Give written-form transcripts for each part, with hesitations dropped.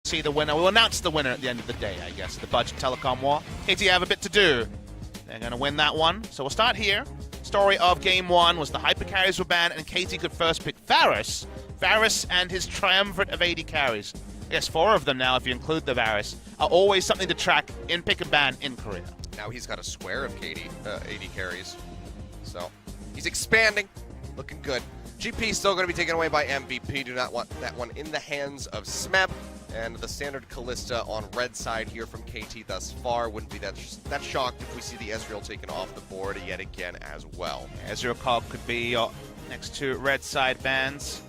See the winner. We'll announce the winner at the end of the day, I guess. The budget telecom war. KT have a bit to do. They're going to win that one. So we'll start here. Story of game one was the hyper carries were banned, and KT could first pick Varus. Varus and his triumvirate of 80 carries. I guess 4 of them now, if you include the Varus, are always something to track in pick and ban in Korea. Now he's got a square of 80 carries. So he's expanding. Looking good. GP still going to be taken away by MVP. Do not want that one in the hands of Smeb. And the standard Callista on red side here from KT thus far. Wouldn't be that shocked if we see the Ezreal taken off the board yet again as well. Ezreal Cog could be next to red side bans.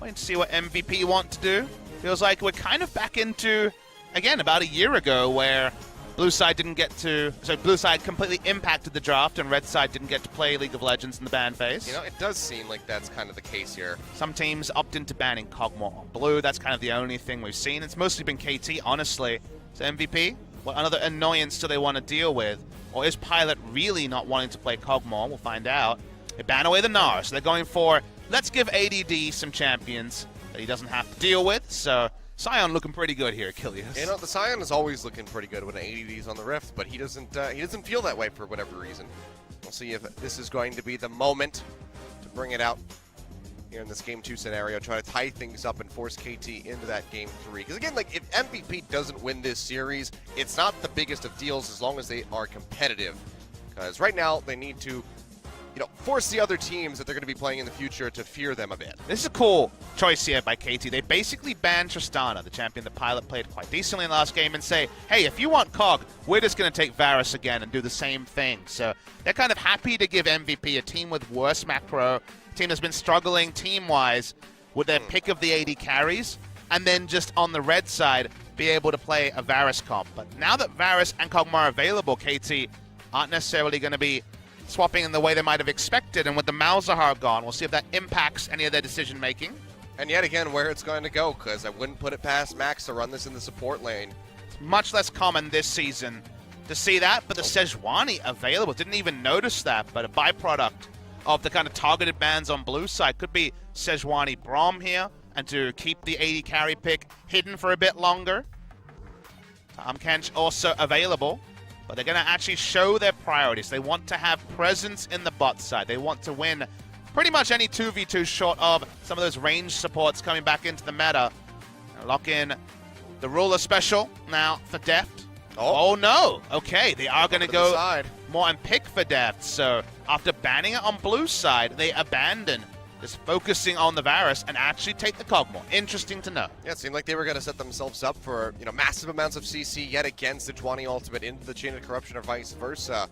Waiting to see what MVP want to do. Feels like we're kind of back into, again, about a year ago where blue side didn't get to, so blue side completely impacted the draft and red side didn't get to play League of Legends in the ban phase. You know, it does seem like that's kind of the case here. Some teams opt into banning Cogmore on blue. That's kind of the only thing we've seen. It's mostly been KT, honestly. So MVP, what another annoyance do they want to deal with? Or is Pilot really not wanting to play Cogmore? We'll find out. They ban away the Gnar, so they're going for, let's give ADD some champions that he doesn't have to deal with. So Sion looking pretty good here, Achilles. You know, the Sion is always looking pretty good when ADD's on the Rift, but he doesn't feel that way for whatever reason. We'll see if this is going to be the moment to bring it out here in this Game 2 scenario, try to tie things up and force KT into that Game 3. Because again, like, if MVP doesn't win this series, it's not the biggest of deals as long as they are competitive. Because right now, they need to, you know, force the other teams that they're going to be playing in the future to fear them a bit. This is a cool choice here by KT. They basically banned Tristana, the champion the Pilot played quite decently in the last game, and say, hey, if you want Cog, we're just going to take Varus again and do the same thing. So they're kind of happy to give MVP a team with worse macro, a team that's been struggling team-wise with their pick of the 80 carries, and then just on the red side, be able to play a Varus comp. But now that Varus and Cogmore are available, KT aren't necessarily going to be swapping in the way they might have expected, and with the Malzahar gone, we'll see if that impacts any of their decision-making. And yet again, where it's going to go, because I wouldn't put it past Max to run this in the support lane. It's much less common this season to see that, but the Sejuani available. Didn't even notice that, but a byproduct of the kind of targeted bans on blue side could be Sejuani Braum here, and to keep the 80 carry pick hidden for a bit longer. Tahm Kench also available. But they're going to actually show their priorities. They want to have presence in the bot side. They want to win pretty much any 2v2 short of some of those range supports coming back into the meta. Lock in the ruler special now for Deft. Oh no! Okay, they are going to go more and pick for Deft. So after banning it on blue side, they abandon just focusing on the Varus and actually take the Cogmore. Interesting to know. Yeah, it seemed like they were going to set themselves up for, you know, massive amounts of CC yet again, Sejuani ultimate into the Chain of Corruption or vice versa.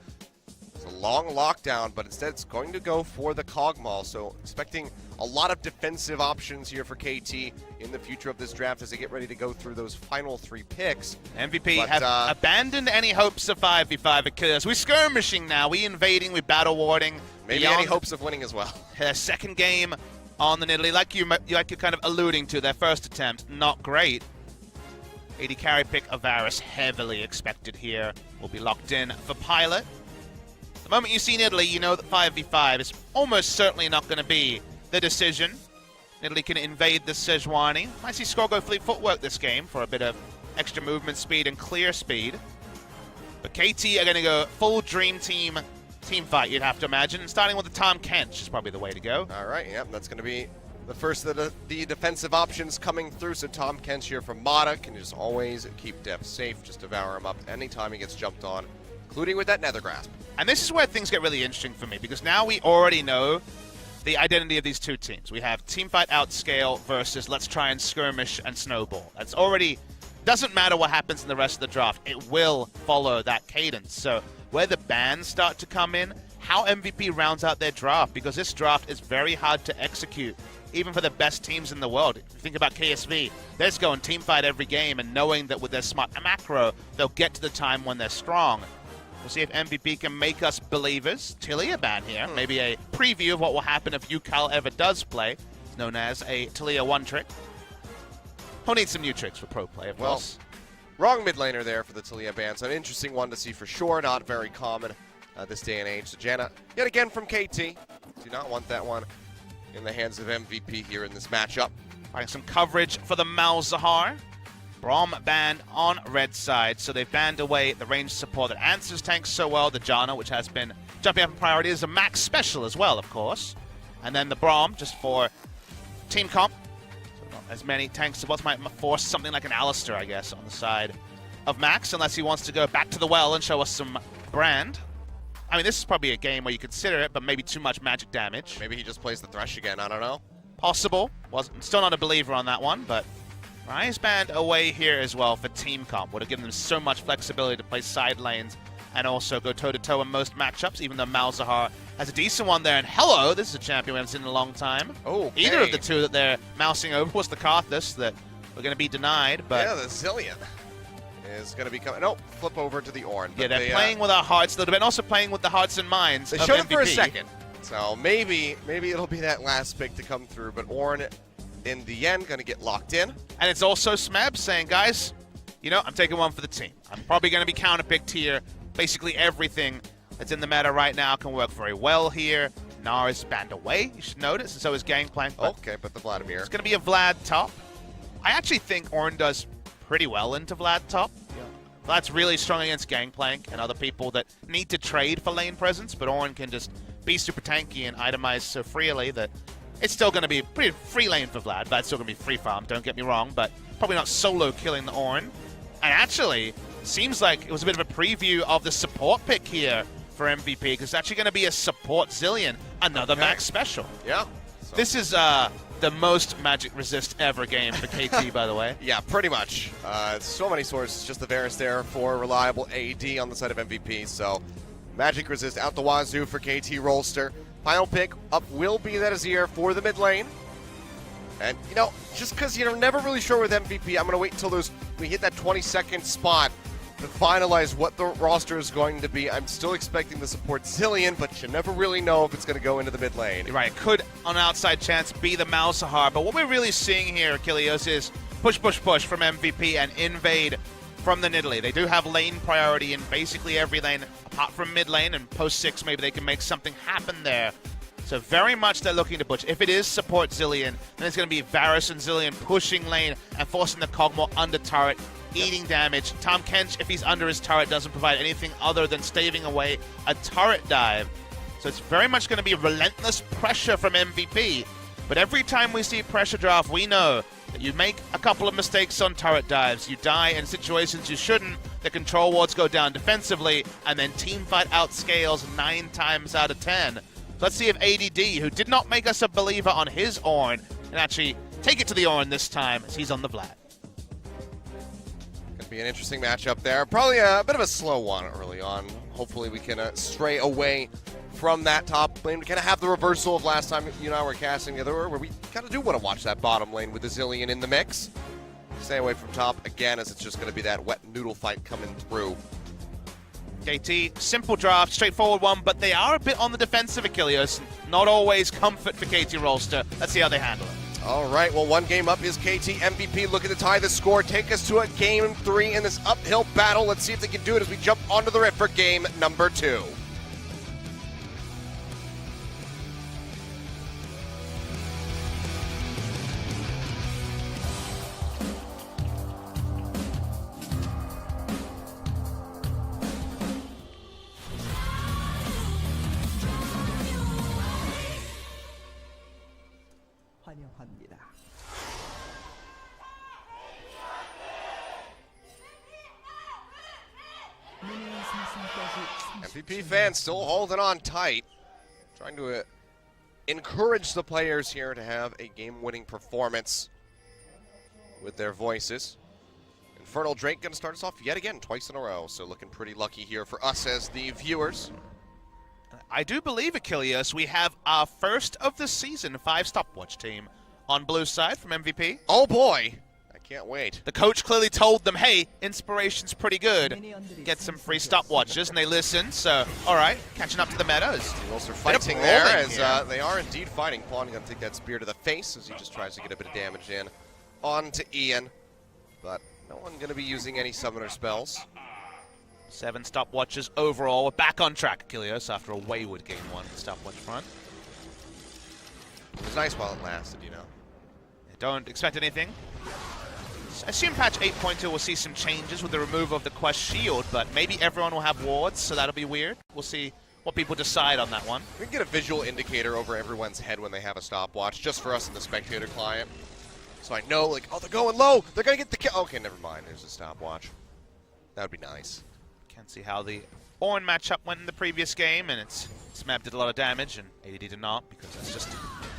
It's a long lockdown, but instead it's going to go for the Cogmore. So expecting a lot of defensive options here for KT in the future of this draft as they get ready to go through those final 3 picks. MVP have abandoned any hopes of 5v5 Achilles. We're skirmishing now. We invading, we battle warding. Maybe any hopes of winning as well. Their second game on the Nidalee, like you're kind of alluding to, their first attempt, not great. 80 carry pick of Varus, heavily expected here. Will be locked in for Pilot. The moment you see Nidalee, you know that 5v5 is almost certainly not going to be the decision. Nidalee can invade the Sejuani. Might see Skor go fleet footwork this game for a bit of extra movement speed and clear speed. But KT are going to go full dream team fight, you'd have to imagine. And starting with the Tahm Kench is probably the way to go. All right, yep, that's going to be the first of the defensive options coming through. So Tahm Kench here from Mata can just always keep Deft safe, just devour him up anytime he gets jumped on, including with that Nether Grasp. And this is where things get really interesting for me, because now we already know the identity of these two teams. We have Teamfight Outscale versus let's try and skirmish and snowball. That's already, doesn't matter what happens in the rest of the draft, it will follow that cadence. So where the bans start to come in, how MVP rounds out their draft, because this draft is very hard to execute, even for the best teams in the world. If you think about KSV, they're just going teamfight every game and knowing that with their smart macro, they'll get to the time when they're strong. We'll see if MVP can make us believers. Taliyah ban here, maybe a preview of what will happen if Yukal ever does play. It's known as a Taliyah one trick. He'll need some new tricks for pro play, of course. Wrong mid laner there for the Taliyah ban, so an interesting one to see for sure. Not very common this day and age. So Janna, yet again from KT. Do not want that one in the hands of MVP here in this matchup. Finding some coverage for the Malzahar. Brom banned on red side, so they've banned away the ranged support that answers tanks so well, the Janna, which has been jumping up in priority, is a max special as well, of course. And then the Brom, just for team comp. So not as many tank supports, might force something like an Alistair, I guess, on the side of Max, unless he wants to go back to the well and show us some Brand. I mean, this is probably a game where you consider it, but maybe too much magic damage. Maybe he just plays the Thresh again, I don't know. Possible. Still not a believer on that one, but Rise banned away here as well for team comp. Would have given them so much flexibility to play side lanes and also go toe-to-toe in most matchups, even though Malzahar has a decent one there. And hello, this is a champion we haven't seen in a long time. Okay. Either of the two that they're mousing over was the Karthus that we're going to be denied, but... Yeah, the Zillion is going to be coming... Nope, flip over to the Ornn. Yeah, they're playing with our hearts a little bit, and also playing with the hearts and minds They of showed it MVP. for a second. So maybe it'll be that last pick to come through, but Ornn, in the end, going to get locked in. And it's also Smeb saying, guys, you know, I'm taking one for the team. I'm probably going to be counterpicked here. Basically everything that's in the meta right now can work very well here. Gnar is banned away, you should notice, and so is Gangplank. Okay, but the Vladimir. It's going to be a Vlad top. I actually think Ornn does pretty well into Vlad top. Yeah. Vlad's really strong against Gangplank and other people that need to trade for lane presence, but Ornn can just be super tanky and itemize so freely that it's still going to be pretty free lane for Vlad. Vlad's still going to be free farm, don't get me wrong, but probably not solo killing the Ornn. And actually, seems like it was a bit of a preview of the support pick here for MVP, because it's actually going to be a support Zillion, another max special. Yeah. So. This is the most magic resist ever game for KT, by the way. Yeah, pretty much. So many sources, just the Varus there for reliable AD on the side of MVP, so magic resist out the wazoo for KT Rolster. Final pick up will be that Azir for the mid lane. And, you know, just because you're never really sure with MVP, I'm going to wait until we hit that 20-second spot to finalize what the roster is going to be. I'm still expecting the support Zillion, but you never really know if it's going to go into the mid lane. You're right. It could, on an outside chance, be the Malzahar. But what we're really seeing here, Achilles, is push, push, push from MVP and invade from the Nidalee. They do have lane priority in basically every lane, apart from mid lane, and post 6, maybe they can make something happen there. So very much they're looking to push. If it is support Zillion, then it's going to be Varus and Zillion pushing lane and forcing the Kog'Maw under turret, eating damage. Tahm Kench, if he's under his turret, doesn't provide anything other than staving away a turret dive. So it's very much going to be relentless pressure from MVP. But every time we see pressure draft, we know that you make a couple of mistakes on turret dives, you die in situations you shouldn't, the control wards go down defensively, and then teamfight outscales 9 times out of 10. So let's see if ADD, who did not make us a believer on his Ornn, can actually take it to the Ornn this time as he's on the Vlad. Be an interesting matchup there. Probably a bit of a slow one early on. Hopefully we can stray away from that top lane. We kind of have the reversal of last time you and I were casting together, where we kind of do want to watch that bottom lane with the Zillion in the mix. Stay away from top again, as it's just going to be that wet noodle fight coming through. KT, simple draft, straightforward one, but they are a bit on the defensive, Achilles. Not always comfort for KT Rolster. Let's see how they handle it. All right, well, one game up is KT MVP looking to tie the score, take us to a game 3 in this uphill battle. Let's see if they can do it as we jump onto the rift for game number 2. MVP fans still holding on tight, trying to encourage the players here to have a game-winning performance with their voices. Infernal Drake going to start us off yet again, twice in a row, so looking pretty lucky here for us as the viewers. I do believe, Achilles, we have our first of the season 5 stopwatch team on blue side from MVP. Oh boy! Can't wait. The coach clearly told them, hey, inspiration's pretty good. Get some free stopwatches, and they listened. So, all right, catching up to the meta. Rolster fighting there as they are indeed fighting. Pawn going to take that spear to the face as he just tries to get a bit of damage in onto Ian. But no one going to be using any summoner spells. 7 stopwatches overall. We're back on track, Achilles, after a wayward game 1 for stopwatch front. It was nice while it lasted, you know. Don't expect anything. I assume patch 8.2 will see some changes with the removal of the quest shield, but maybe everyone will have wards, so that'll be weird. We'll see what people decide on that one. We can get a visual indicator over everyone's head when they have a stopwatch, just for us in the spectator client. So I know, like, oh, they're going low. They're going to get the kill. Okay, never mind. There's a stopwatch. That would be nice. Can't see how the Ornn matchup went in the previous game, and Smeb did a lot of damage, and ADD did not, because that's just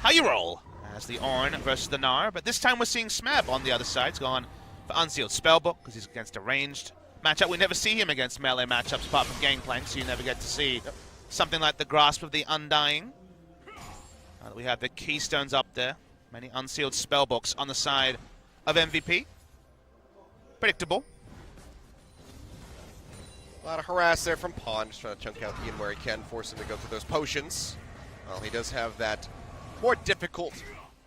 how you roll. As the Ornn versus the Gnar, but this time we're seeing Smeb on the other side. He's gone for Unsealed Spellbook, because he's against a ranged matchup. We never see him against melee matchups apart from Gangplank, so you never get to see something like the Grasp of the Undying. We have the Keystones up there. Many Unsealed Spellbooks on the side of MVP. Predictable. A lot of harass there from Pawn, just trying to chunk out Ian where he can, force him to go through those potions. Well, he does have that more difficult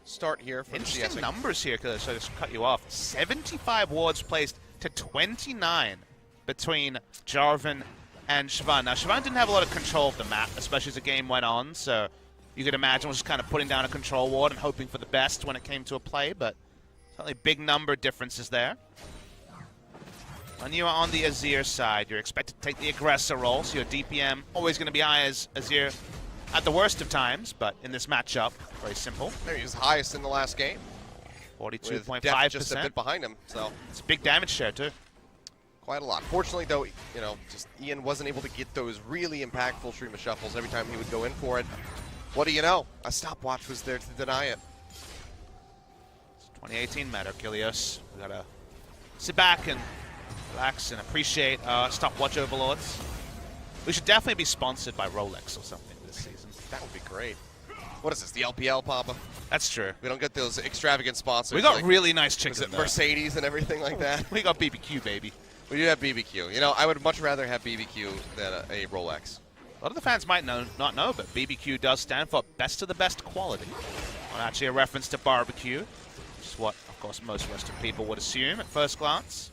start here for Interesting numbers here, because I just cut you off. 75 wards placed to 29 between Jarvan and Siobhan. Now, Siobhan didn't have a lot of control of the map, especially as the game went on, so you could imagine was just kind of putting down a control ward and hoping for the best when it came to a play, but certainly big number differences there. When you are on the Azir side, you're expected to take the aggressor role, so your DPM always going to be high as Azir at the worst of times, but in this matchup, very simple. He was highest in the last game. 42.5%. Just a bit behind him, so it's a big damage share too. Quite a lot. Fortunately, though, you know, just Ian wasn't able to get those really impactful stream of shuffles every time he would go in for it. What do you know? A stopwatch was there to deny it. It's 2018 meta, Kilios. We gotta sit back and relax and appreciate stopwatch overlords. We should definitely be sponsored by Rolex or something this season. That would be great. What is this, the LPL, Papa? That's true. We don't get those extravagant sponsors. We got like, really nice chickens. Mercedes and everything like that? We got BBQ, baby. We do have BBQ. You know, I would much rather have BBQ than a Rolex. A lot of the fans might not know, but BBQ does stand for best of the best quality. Not actually a reference to barbecue, which is what, of course, most Western people would assume at first glance.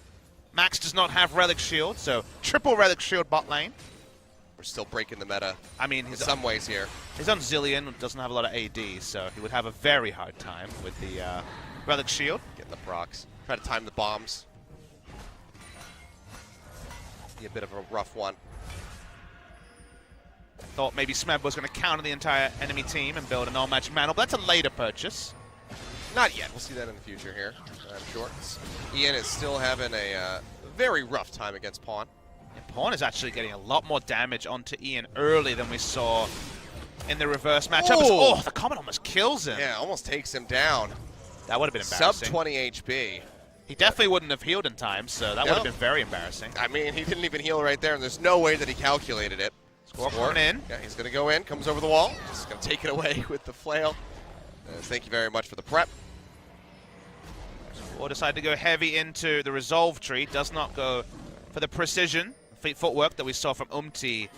Max does not have Relic Shield, so triple Relic Shield bot lane. We're still breaking the meta. I mean, in some ways here. His own Zillion doesn't have a lot of AD, so he would have a very hard time with the Relic Shield. Getting the procs. Try to time the bombs. Be a bit of a rough one. Thought maybe Smeb was going to counter the entire enemy team and build an all-match mantle, but that's a later purchase. Not yet. We'll see that in the future here, I'm sure. Ian is still having a very rough time against Pawn. And Pawn is actually getting a lot more damage onto Ian early than we saw in the reverse matchup. Oh, the comment almost kills him. Yeah, almost takes him down. That would have been embarrassing. Sub 20 HP. He definitely wouldn't have healed in time, so that would have been very embarrassing. I mean, he didn't even heal right there, and there's no way that he calculated it. Score coming in. Yeah, he's going to go in, comes over the wall. Just going to take it away with the flail. Thank you very much for the prep. Or decide to go heavy into the resolve tree. Does not go for the precision, footwork that we saw from Umti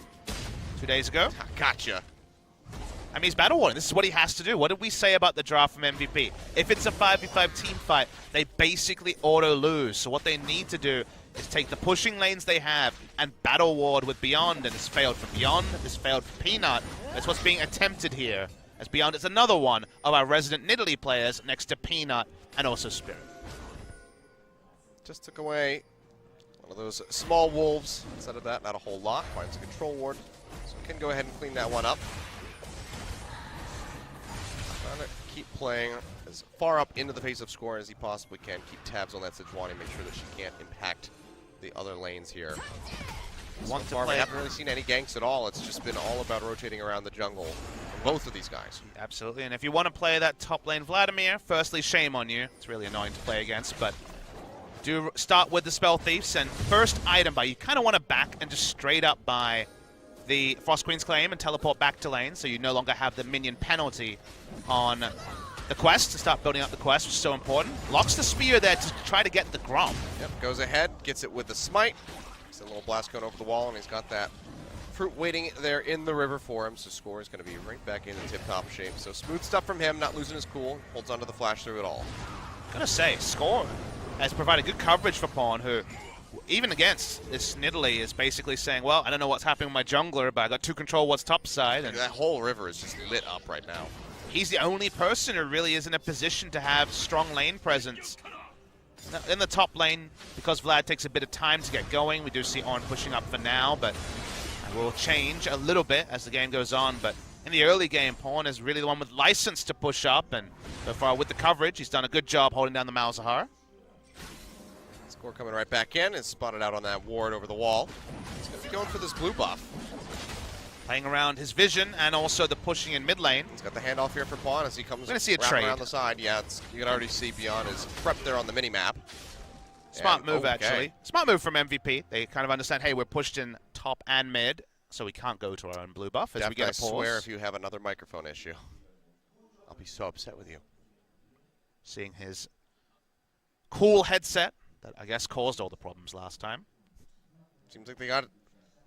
2 days ago. Gotcha. I mean, he's battle warning. This is what he has to do. What did we say about the draft from MVP? If it's a 5v5 team fight, they basically auto-lose. So what they need to do is take the pushing lanes they have and battle ward with Beyond. And this failed for Beyond. This failed for Peanut. That's what's being attempted here. As Beyond is another one of our resident Nidalee players next to Peanut and also Spirit. Just took away one of those small wolves. Instead of that, not a whole lot. Finds a control ward. So we can go ahead and clean that one up. Trying to keep playing as far up into the face of score as he possibly can. Keep tabs on that Sejuani, make sure that she can't impact the other lanes here. So far, we haven't really seen any ganks at all. It's just been all about rotating around the jungle for both of these guys. Absolutely, and if you want to play that top lane Vladimir, firstly, shame on you. It's really annoying to play against, but do start with the Spell Thieves, and first item buy, you kind of want to back and just straight up buy the Frost Queen's Claim and teleport back to lane, so you no longer have the minion penalty on the quest, to start building up the quest, which is so important. Locks the spear there to try to get the Grom. Yep, goes ahead, gets it with the smite. Gets a little blast cone over the wall, and he's got that fruit waiting there in the river for him, so score is going to be right back into tip-top shape. So smooth stuff from him, not losing his cool, holds onto the flash through it all. Gotta say, score has provided good coverage for Pawn, who, even against this Nidalee, is basically saying, well, I don't know what's happening with my jungler, but I got 2 control what's top side. And that whole river is just lit up right now. He's the only person who really is in a position to have strong lane presence In the top lane, because Vlad takes a bit of time to get going, we do see On pushing up for now, but that will change a little bit as the game goes on. But in the early game, Pawn is really the one with license to push up, and so far with the coverage, he's done a good job holding down the Malzahar. Score coming right back in, is spotted out on that ward over the wall. He's going to be going for this blue buff. Playing around his vision and also the pushing in mid lane. He's got the handoff here for Pawn as he comes We're gonna see a trade around the side. Yeah, you can already see Beyond is prepped there on the mini-map. Smart move, actually. Smart move from MVP. They kind of understand, hey, we're pushed in top and mid, so we can't go to our own blue buff as we get a pause. I swear if you have another microphone issue, I'll be so upset with you. Seeing his cool headset that I guess caused all the problems last time. Seems like they got it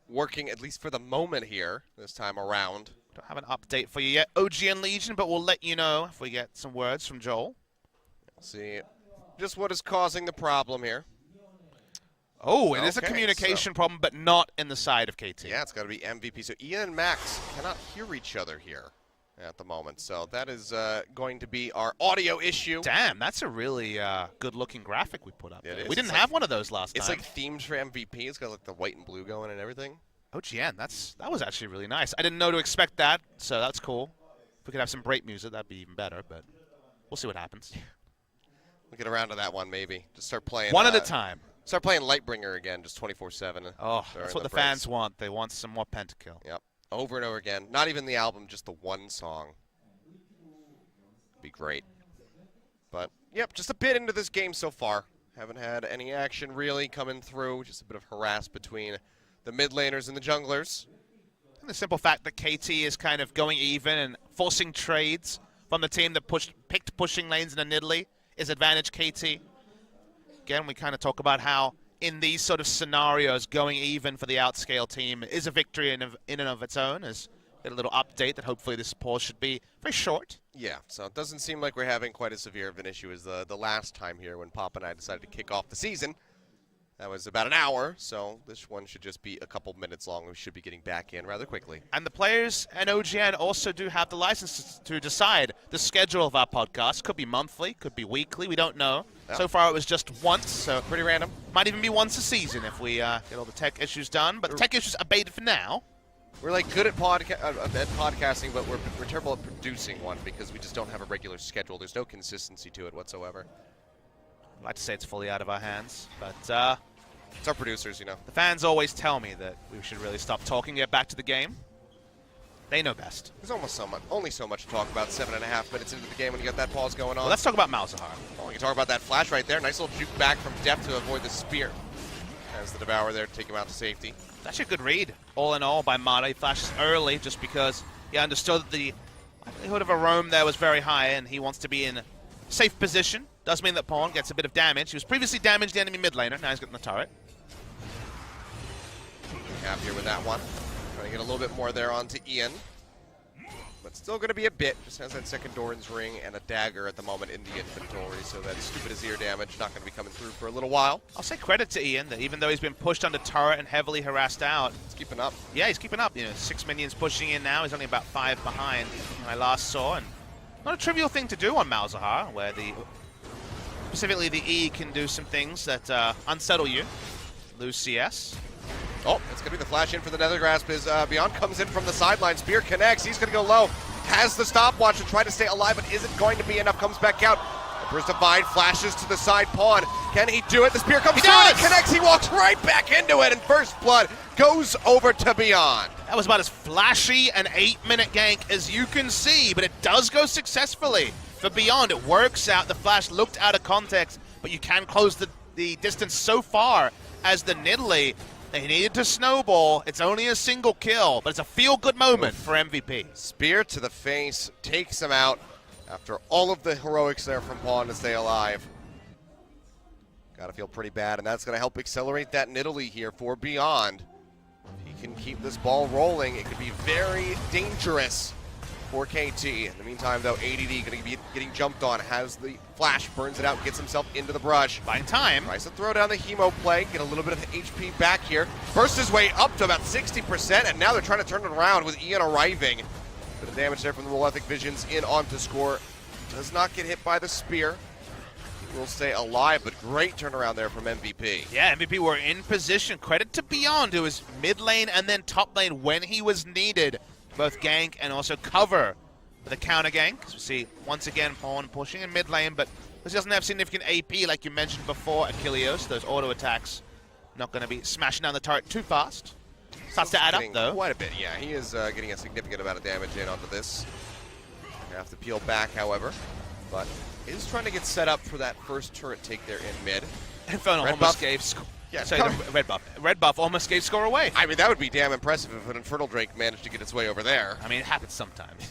working, at least for the moment here, this time around. Don't have an update for you yet, OGN Legion, but we'll let you know if we get some words from Joel. We'll see just what is causing the problem here. Oh, it is a communication problem, but not in the side of KT. Yeah, it's got to be MVP. So Ian and Max cannot hear each other here at the moment. So that is going to be our audio issue. Damn, that's a really good-looking graphic we put up. It is. We didn't have one of those last time. It's like themed for MVP. It's got like the white and blue going and everything. OGN, that was actually really nice. I didn't know to expect that, so that's cool. If we could have some break music, that'd be even better, but we'll see what happens. We'll get around to that one maybe. Just start playing. One at a time. Start playing Lightbringer again, just 24/7. Oh, that's what the fans want. They want some more Pentakill. Yep, over and over again. Not even the album, just the one song. Be great. But, yep, just a bit into this game so far. Haven't had any action really coming through. Just a bit of harass between the mid laners and the junglers. And the simple fact that KT is kind of going even and forcing trades from the team that picked pushing lanes in a Nidalee is advantage KT. Again, we kind of talk about how in these sort of scenarios, going even for the outscale team is a victory in and of its own. As get a little update that hopefully this pause should be very short. Yeah, so it doesn't seem like we're having quite as severe of an issue as the last time here when Pop and I decided to kick off the season. That was about an hour, so this one should just be a couple minutes long. We should be getting back in rather quickly. And the players and OGN also do have the license to decide the schedule of our podcast. Could be monthly, could be weekly, we don't know. Yep. So far it was just once, so pretty random. Might even be once a season if we get all the tech issues done. But the tech issues are abated for now. We're like good at podcasting, but we're terrible at producing one because we just don't have a regular schedule. There's no consistency to it whatsoever. I'd like to say it's fully out of our hands, but it's our producers, you know. The fans always tell me that we should really stop talking, get back to the game. They know best. There's only so much to talk about 7.5 minutes into the game when you got that pause going on. Well, let's talk about Malzahar. Oh, you can talk about that flash right there. Nice little juke back from depth to avoid the spear. As the Devourer there to take him out to safety. It's actually a good read, all in all, by Mata. He flashes early just because he understood that the likelihood of a roam there was very high, and he wants to be in a safe position. Does mean that Pawn gets a bit of damage. He was previously damaged the enemy mid laner. Now he's getting the turret. Happier with that one. Trying to get a little bit more there onto Ian. But still going to be a bit. Just has that second Doran's ring and a dagger at the moment in the inventory. So that stupid Azir damage not going to be coming through for a little while. I'll say credit to Ian that even though he's been pushed under turret and heavily harassed out. He's keeping up. Yeah, he's keeping up. You know, 6 minions pushing in now. He's only about 5 behind when I last saw. And not a trivial thing to do on Malzahar, where specifically the E can do some things that unsettle you. Lose CS. Oh, it's going to be the flash in for the Nether Grasp as Beyond comes in from the sideline. Spear connects. He's going to go low. Has the stopwatch to try to stay alive, but isn't going to be enough. Comes back out. Emperor's Divide flashes to the side pawn. Can he do it? The spear comes through and it connects. He walks right back into it, and First Blood goes over to Beyond. That was about as flashy an 8-minute gank as you can see, but it does go successfully. For Beyond, it works out. The flash looked out of context, but you can close the distance so far as the Nidalee. They needed to snowball. It's only a single kill, but it's a feel-good moment for MVP. Spear to the face, takes him out after all of the heroics there from Pawn to stay alive. Gotta feel pretty bad, and that's gonna help accelerate that Nidalee here for Beyond. If he can keep this ball rolling, it could be very dangerous for KT. In the meantime, though, ADD gonna be getting jumped on, has the flash, burns it out, gets himself into the brush. Buying time. Tries to throw down the Hemo play, get a little bit of HP back here. Bursts his way up to about 60%, and now they're trying to turn it around with Ian arriving. Bit of damage there from the Malefic Visions in on to score. Does not get hit by the spear. will stay alive, but great turnaround there from MVP. Yeah, MVP were in position. Credit to Beyond, who was mid lane and then top lane when he was needed. Both gank and also cover the counter gank. As we see, once again, Pawn pushing in mid lane, but this doesn't have significant AP like you mentioned before, Achilles. Those auto attacks not going to be smashing down the turret too fast. Starts to add up, though. Quite a bit, yeah. He is getting a significant amount of damage in onto this. Have to peel back, however, but is trying to get set up for that first turret take there in mid. Inferno almost gave score. Yeah, sorry, red buff. Red buff almost gave score away. I mean, that would be damn impressive if an Infernal Drake managed to get its way over there. I mean, it happens sometimes.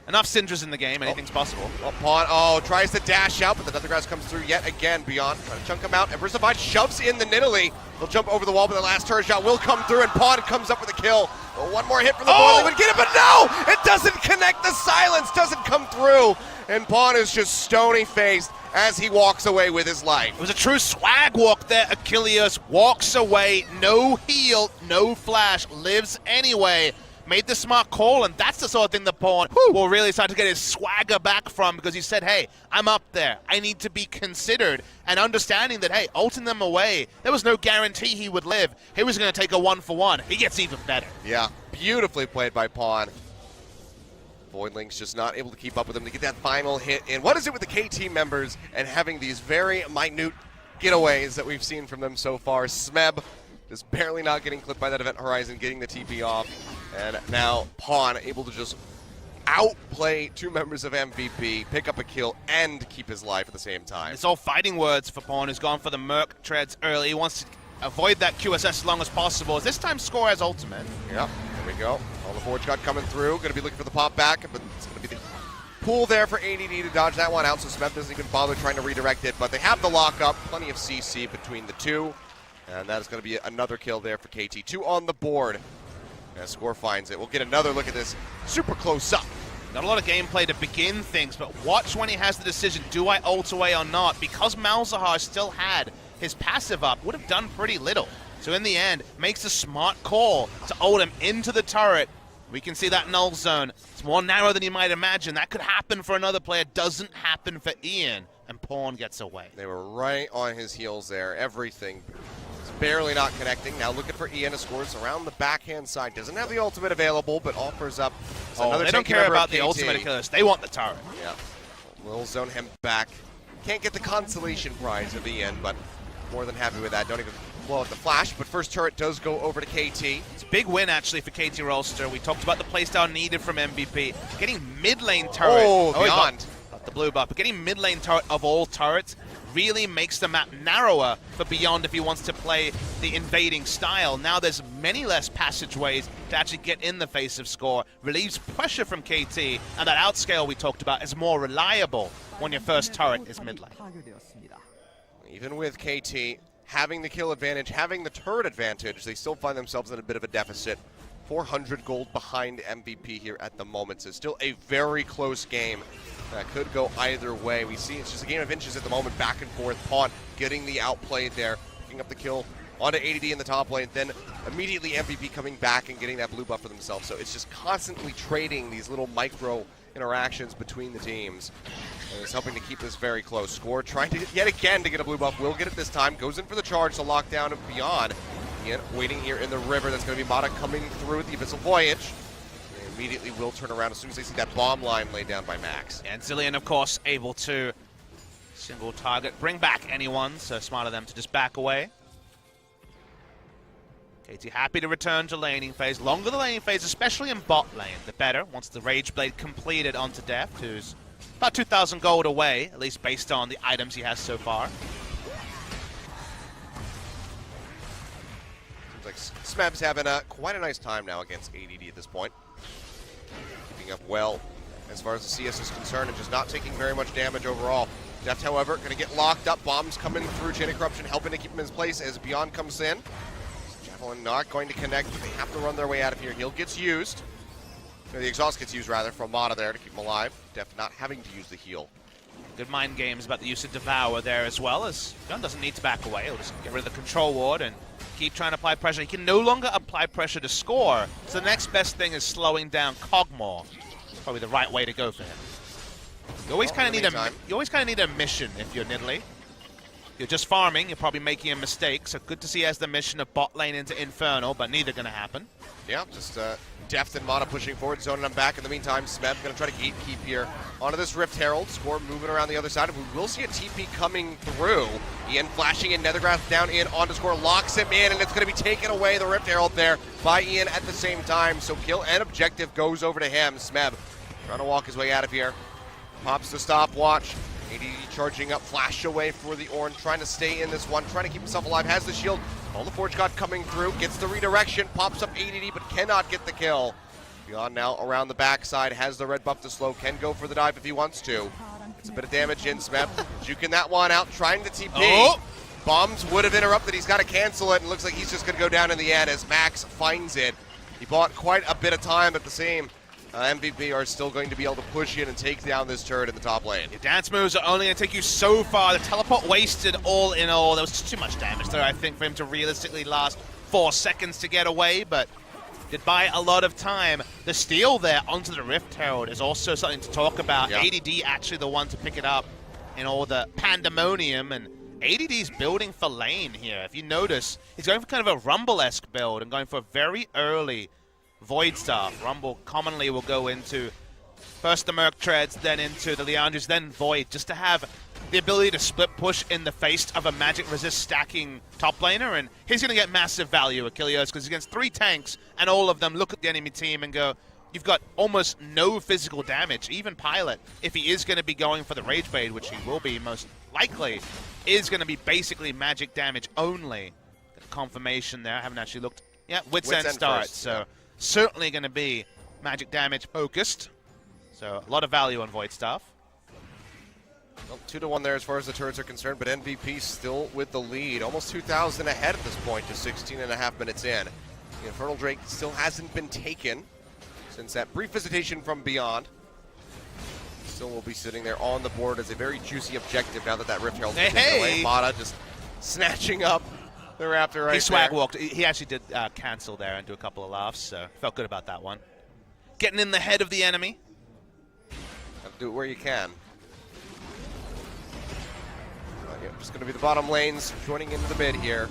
Enough Syndras in the game, anything's possible. Well, Pawn, tries to dash out, but the Deathgrass comes through yet again. Beyond, trying to chunk him out. And Versavide shoves in the Nidalee. They'll jump over the wall, but the last turret shot will come through, and Pawn comes up with a kill. Well, one more hit from the ball, they would get it, but no! It doesn't connect, the silence doesn't come through. And Pawn is just stony-faced as he walks away with his life. It was a true swag walk there. Achilles walks away, no heal, no flash, lives anyway. Made the smart call, and that's the sort of thing that Pawn will really start to get his swagger back from, because he said, hey, I'm up there. I need to be considered. And understanding that, hey, ulting them away, there was no guarantee he would live. He was going to take a 1-for-1. He gets even better. Yeah, beautifully played by Pawn. Voidling's just not able to keep up with him to get that final hit in. What is it with the KT members and having these very minute getaways that we've seen from them so far? Smeb just barely not getting clipped by that Event Horizon, getting the TP off. And now Pawn able to just outplay two members of MVP, pick up a kill, and keep his life at the same time. It's all fighting words for Pawn, who's gone for the Merc treads early. He wants to avoid that QSS as long as possible. This time score as ultimate. Yep, there we go. All the Forge God coming through. Going to be looking for the pop back, but it's going to be the pool there for ADD to dodge that one out, so Smeb doesn't even bother trying to redirect it, but they have the lockup. Plenty of CC between the two, and that is going to be another kill there for KT. 2 on the board. As Score finds it. We'll get another look at this super close up. Not a lot of gameplay to begin things, but watch when he has the decision, do I ult away or not? Because Malzahar still had his passive up, would have done pretty little. So in the end, makes a smart call to ult him into the turret. We can see that null zone. It's more narrow than you might imagine. That could happen for another player. Doesn't happen for Ian, and Pawn gets away. They were right on his heels there. Everything barely not connecting. Now looking for Ian to scores around the backhand side. Doesn't have the ultimate available, but offers up another. They don't care about the ultimate Achilles. They want the turret. Yeah. Will zone him back. Can't get the consolation prize of Ian, but more than happy with that. Don't even blow out the flash, but first turret does go over to KT. It's a big win, actually, for KT Rolster. We talked about the playstyle needed from MVP. Getting mid lane turret. Beyond. Got the blue buff, but getting mid lane turret of all turrets really makes the map narrower for Beyond if he wants to play the invading style. Now there's many less passageways to actually get in the face of Score. Relieves pressure from KT, and that outscale we talked about is more reliable when your first turret is mid lane. Even with KT having the kill advantage, having the turret advantage, they still find themselves in a bit of a deficit. 400 gold behind MVP here at the moment. So still a very close game. That could go either way. We see it's just a game of inches at the moment, back and forth. Pawn getting the outplay there, picking up the kill onto ADD in the top lane, then immediately MVP coming back and getting that blue buff for themselves. So it's just constantly trading these little micro interactions between the teams. And it's helping to keep this very close. Score trying to yet again to get a blue buff. Will get it this time. Goes in for the charge to lock down of Beyond. Again, waiting here in the river. That's going to be Mata coming through with the Abyssal Voyage. Immediately will turn around as soon as they see that bomb line laid down by Max. And Zilean, of course, able to single target, bring back anyone, so smart of them to just back away. KT happy to return to laning phase. Longer the laning phase, especially in bot lane, the better. Once the Rage Blade completed onto Deft, who's about 2,000 gold away, at least based on the items he has so far. Seems like Smeb's having quite a nice time now against ADD at this point. Keeping up well as far as the CS is concerned and just not taking very much damage overall. Deft, however, going to get locked up. Bombs coming through. Chain of Corruption helping to keep him in his place as Beyond comes in. Javelin not going to connect, but they have to run their way out of here. Heal gets used. Or the exhaust gets used, rather, from Mata there to keep him alive. Deft not having to use the heal. Good mind games about the use of Devour there as well, as Gun doesn't need to back away. He'll just get rid of the control ward and keep trying to apply pressure. He can no longer apply pressure to Score, so the next best thing is slowing down Cogmore. Probably the right way to go for him. You always kind of need meantime. you always kind of need a mission if you're Nidalee. You're just farming, you're probably making a mistake, so good to see as the mission of bot lane into Infernal, but neither going to happen. Yeah, just Deft and Mana pushing forward, zoning them back. In the meantime, Smeb going to try to gatekeep here onto this Rift Herald. Score moving around the other side. We will see a TP coming through. Ian flashing in, Nethergrass down in onto Score, locks him in, and it's going to be taken away, the Rift Herald there, by Ian at the same time. So kill and objective goes over to him. Smeb trying to walk his way out of here. Pops the stopwatch. ADD charging up, flash away for the Ornn, trying to stay in this one, trying to keep himself alive, has the shield. All the Forge God coming through, gets the redirection, pops up ADD, but cannot get the kill. Beyond now around the backside, has the red buff to slow, can go for the dive if he wants to. Gets a bit of damage in, Smeb, juking that one out, trying to TP. Oh. Bombs would have interrupted, he's got to cancel it, and looks like he's just going to go down in the end as Max finds it. He bought quite a bit of time at the same. MVP are still going to be able to push in and take down this turret in the top lane. Your dance moves are only going to take you so far. The teleport wasted all in all. There was just too much damage there, I think, for him to realistically last 4 seconds to get away, but did buy a lot of time. The steal there onto the Rift Herald is also something to talk about. Yeah. ADD actually the one to pick it up in all the pandemonium, and ADD's building for lane here. If you notice, he's going for kind of a Rumble-esque build and going for a very early Void Staff. Rumble commonly will go into first the Merc Treads, then into the Leandris, then Void, just to have the ability to split push in the face of a magic resist stacking top laner, and he's going to get massive value, Achilles, because he's against 3 tanks, and all of them look at the enemy team and go, you've got almost no physical damage. Even Pilot, if he is going to be going for the Rage Blade, which he will be most likely, is going to be basically magic damage only. Confirmation there, I haven't actually looked. Yeah, Wits End starts, so certainly going to be magic damage focused. So a lot of value on Void Staff. Well, 2-1 there as far as the turrets are concerned, but MVP still with the lead. Almost 2,000 ahead at this point, just 16.5 minutes in. The Infernal Drake still hasn't been taken since that brief visitation from Beyond. Still will be sitting there on the board as a very juicy objective now that that Rift Herald's been taken away. Mata just snatching up the Raptor right He swag there. walked. He actually did cancel there and do a couple of laughs, so felt good about that one. Getting in the head of the enemy. Have to do it where you can. Just going to be the bottom lanes joining into the mid here.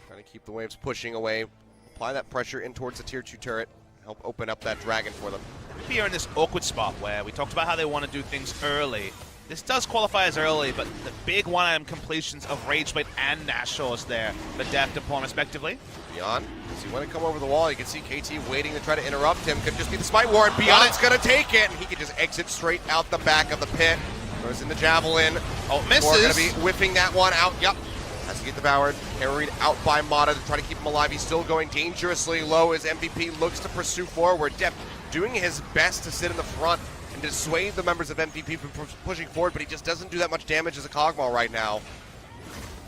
Trying to keep the waves pushing away. Apply that pressure in towards the tier 2 turret. Help open up that dragon for them. We are in this awkward spot where we talked about how they want to do things early. This does qualify as early, but the big one-item completions of Rageblade and Nashor's there for Deft and Pawn respectively. Beyond, does he want to come over the wall? You can see KT waiting to try to interrupt him. Could just be the Smite War, and Beyond's going to take it, and he can just exit straight out the back of the pit. Throws in the Javelin. Oh, misses. We're going to be whipping that one out. Yep. Has to get devoured. Carried out by Mata to try to keep him alive. He's still going dangerously low as MVP looks to pursue forward. Deft doing his best to sit in the front and dissuade the members of MVP from pushing forward, but he just doesn't do that much damage as a Cogmaw right now.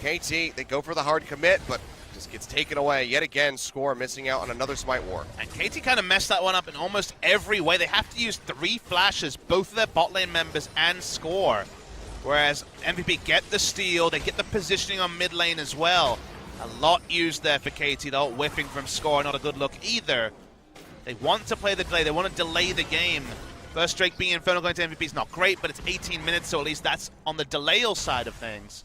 KT, they go for the hard commit, but just gets taken away. Yet again, Score missing out on another Smite War. And KT kind of messed that one up in almost every way. They have to use 3 flashes, both of their bot lane members and Score. Whereas MVP get the steal, they get the positioning on mid lane as well. A lot used there for KT, though, whiffing from Score, not a good look either. They want to play the delay, they want to delay the game. First Drake being Infernal going to MVP is not great, but it's 18 minutes, so at least that's on the delay side of things.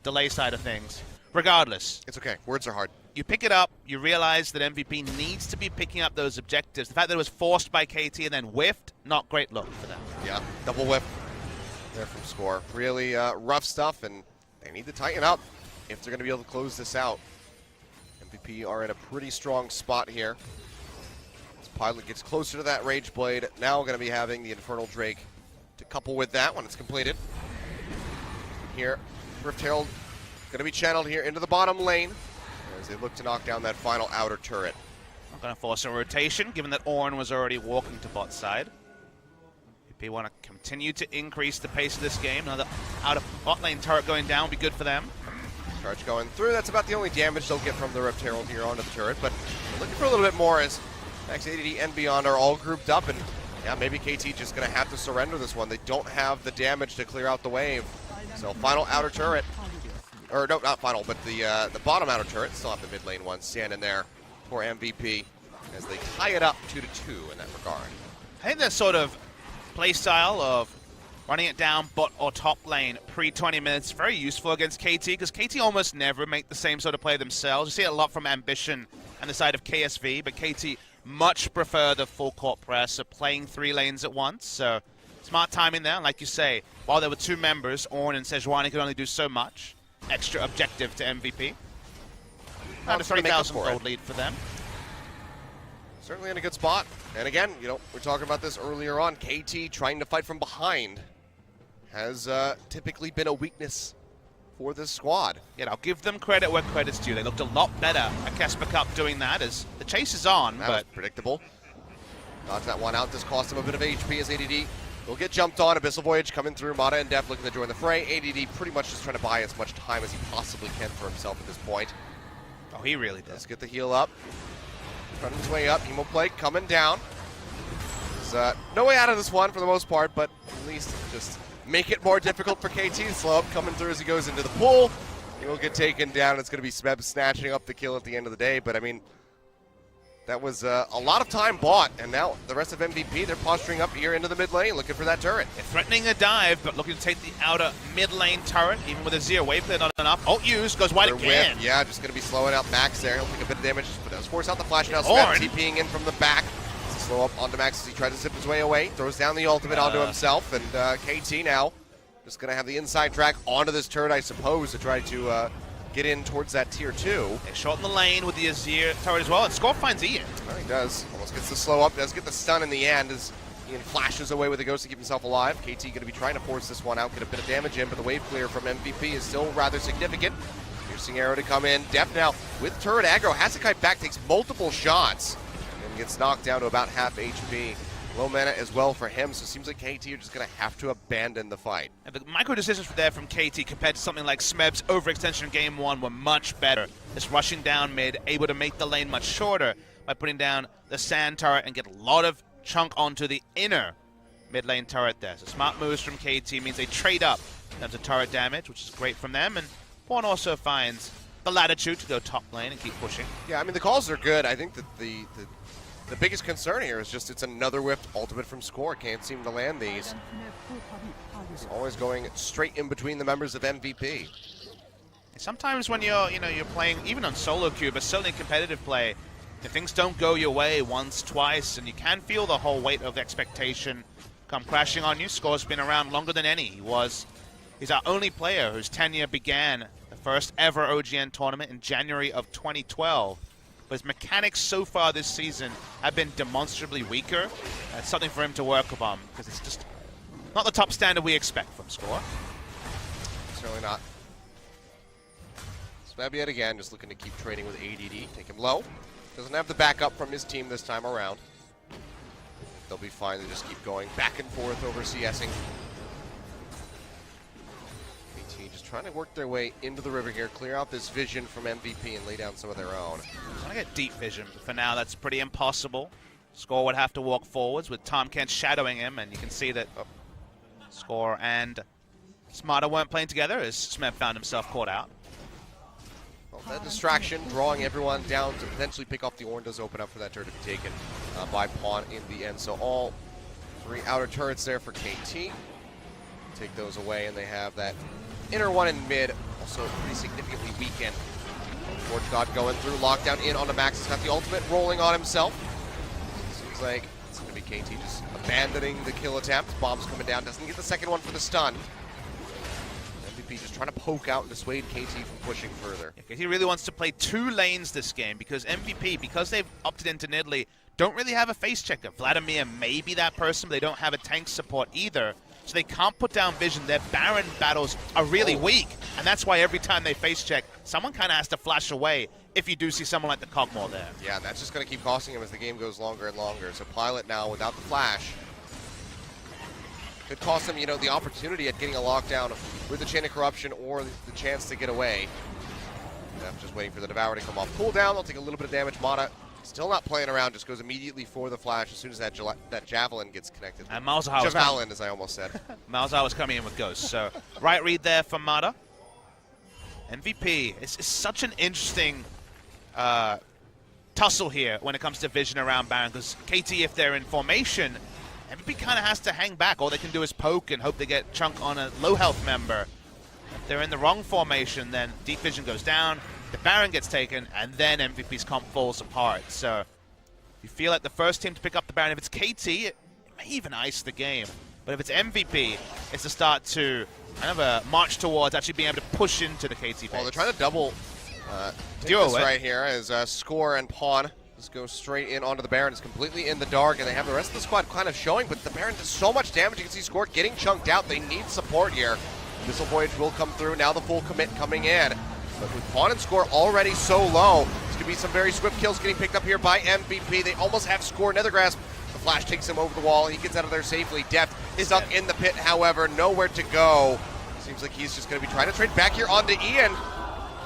Delay side of things. Regardless. It's okay, words are hard. You pick it up, you realize that MVP needs to be picking up those objectives. The fact that it was forced by KT and then whiffed, not great look for them. Yeah, double whiff there from Score. Really rough stuff, and they need to tighten up if they're going to be able to close this out. MVP are in a pretty strong spot here. As Pilot gets closer to that Rage Blade, now going to be having the Infernal Drake to couple with that when it's completed. Here, Rift Herald going to be channeled here into the bottom lane as they look to knock down that final outer turret. Not going to force a rotation, given that Ornn was already walking to bot side. They want to continue to increase the pace of this game. Another out of bot lane turret going down would be good for them. Charge going through. That's about the only damage they'll get from the Rift Herald here onto the turret, but they're looking for a little bit more as Max ADD and Beyond are all grouped up, and yeah, maybe KT just going to have to surrender this one. They don't have the damage to clear out the wave. So final outer turret. Or no, not final, but the bottom outer turret. Still have the mid lane one standing there for MVP as they tie it up 2-2 in that regard. I think they're sort of playstyle of running it down bot or top lane pre-20 minutes, very useful against KT, because KT almost never make the same sort of play themselves. You see it a lot from Ambition and the side of KSV, but KT much prefer the full court press, so playing 3 lanes at once. So smart timing there. Like you say, while there were 2 members, Ornn and Sejuani could only do so much. Extra objective to MVP. Around a 3,000 gold lead for them. Certainly in a good spot. And again, you know, we're talking about this earlier on. KT trying to fight from behind has typically been a weakness for this squad. Yeah, I'll give them credit where credit's due. They looked a lot better at Casper Cup doing that, as the chase is on. That was predictable. Dodge that one out. This cost him a bit of HP as ADD will get jumped on. Abyssal Voyage coming through. Mata and Def looking to join the fray. ADD pretty much just trying to buy as much time as he possibly can for himself at this point. Oh, he really does. Let's get the heal up. Running his way up. Hemo Plague coming down. There's no way out of this one for the most part, but at least just make it more difficult for KT. Slow up coming through as he goes into the pool. He will get taken down. It's going to be Smeb snatching up the kill at the end of the day, but I mean, that was a lot of time bought, and now the rest of MVP, they're posturing up here into the mid lane, looking for that turret. They're threatening a dive, but looking to take the outer mid lane turret, even with a Zero Wave clear, not enough. Ult used, goes wide again. Whip, yeah, just going to be slowing out Max there. He'll take a bit of damage, but does force out the flash now. Smeb TPing in from the back. Slow up onto Max as he tries to zip his way away. Throws down the ultimate onto himself, and KT now just going to have the inside track onto this turret, I suppose, to try to get in towards that tier 2. They short in the lane with the Azir turret as well, and Score finds Ian. Oh, he does. Almost gets the slow up, does get the stun in the end as Ian flashes away with the ghost to keep himself alive. KT going to be trying to force this one out, get a bit of damage in, but the wave clear from MVP is still rather significant. Piercing arrow to come in. Def now with turret aggro. Hasakai back, takes multiple shots and gets knocked down to about half HP. Low mana as well for him, so it seems like KT are just going to have to abandon the fight. And the micro decisions there from KT compared to something like Smeb's overextension in Game 1 were much better. Just rushing down mid, able to make the lane much shorter by putting down the sand turret and get a lot of chunk onto the inner mid lane turret there. So smart moves from KT means they trade up in terms of turret damage, which is great from them, and Pawn also finds the latitude to go top lane and keep pushing. Yeah, I mean, the calls are good. I think that the biggest concern here is just it's another whiffed ultimate from Score. Can't seem to land these. It's always going straight in between the members of MVP. Sometimes when you're playing, even on solo queue, but certainly competitive play, if things don't go your way once, twice, and you can feel the whole weight of expectation come crashing on you. Score's been around longer than any. He's our only player whose tenure began the first ever OGN tournament in January of 2012. But his mechanics so far this season have been demonstrably weaker. That's something for him to work upon, because it's just not the top standard we expect from Score. Certainly not. Smeb yet again, just looking to keep trading with ADD. Take him low. Doesn't have the backup from his team this time around. They'll be fine. They just keep going back and forth over CSing. Just trying to work their way into the river here, clear out this vision from MVP and lay down some of their own. I get deep vision, but for now that's pretty impossible. Score would have to walk forwards with Tom Kent shadowing him, and you can see that Score and Smarter weren't playing together as Smeb found himself caught out. Well, that distraction, drawing everyone down to potentially pick off the Ornn, does open up for that turret to be taken by Pawn in the end. So all 3 outer turrets there for KT. Take those away, and they have that inner one in mid, also pretty significantly weakened. Forge God going through, lockdown in onto Max. He's got the ultimate rolling on himself. Seems like it's going to be KT just abandoning the kill attempt. Bomb's coming down, doesn't get the second one for the stun. MVP just trying to poke out and dissuade KT from pushing further. Yeah, KT really wants to play 2 lanes this game, because MVP, because they've opted into Nidalee, don't really have a face checker. Vladimir may be that person, but they don't have a tank support either. So they can't put down vision. Their Baron battles are really weak, and that's why every time they face check, someone kind of has to flash away if you do see someone like the Cogmore there. Yeah, that's just going to keep costing him as the game goes longer and longer. So Pilot now without the flash could cost him, the opportunity at getting a lockdown with the Chain of Corruption or the chance to get away. Just waiting for the Devour to come off. Pull down, they'll take a little bit of damage. Mata still not playing around, just goes immediately for the flash as soon as that Javelin gets connected. And Malzahar Javelin, as I almost said. Malzahar was coming in with Ghost. So, right read there from Mata. MVP, it's such an interesting tussle here when it comes to vision around Baron, because KT, if they're in formation, MVP kind of has to hang back. All they can do is poke and hope they get chunk on a low health member. If they're in the wrong formation, then Deep Vision goes down, the Baron gets taken, and then MVP's comp falls apart. So you feel like the first team to pick up the Baron, if it's KT, it may even ice the game. But if it's MVP, it's a start to kind of march towards actually being able to push into the KT base. Well, they're trying to double this right here as Score and Pawn just go straight in onto the Baron. It's completely in the dark, and they have the rest of the squad kind of showing, but the Baron does so much damage. You can see Score getting chunked out. They need support here. Missile Voyage will come through. Now the full commit coming in. But with Pawn and Score already so low, there's going to be some very swift kills getting picked up here by MVP. They almost have Score Nether Grasp. The Flash takes him over the wall. He gets out of there safely. Deft is up in the pit, however, nowhere to go. Seems like he's just going to be trying to trade back here onto Ian.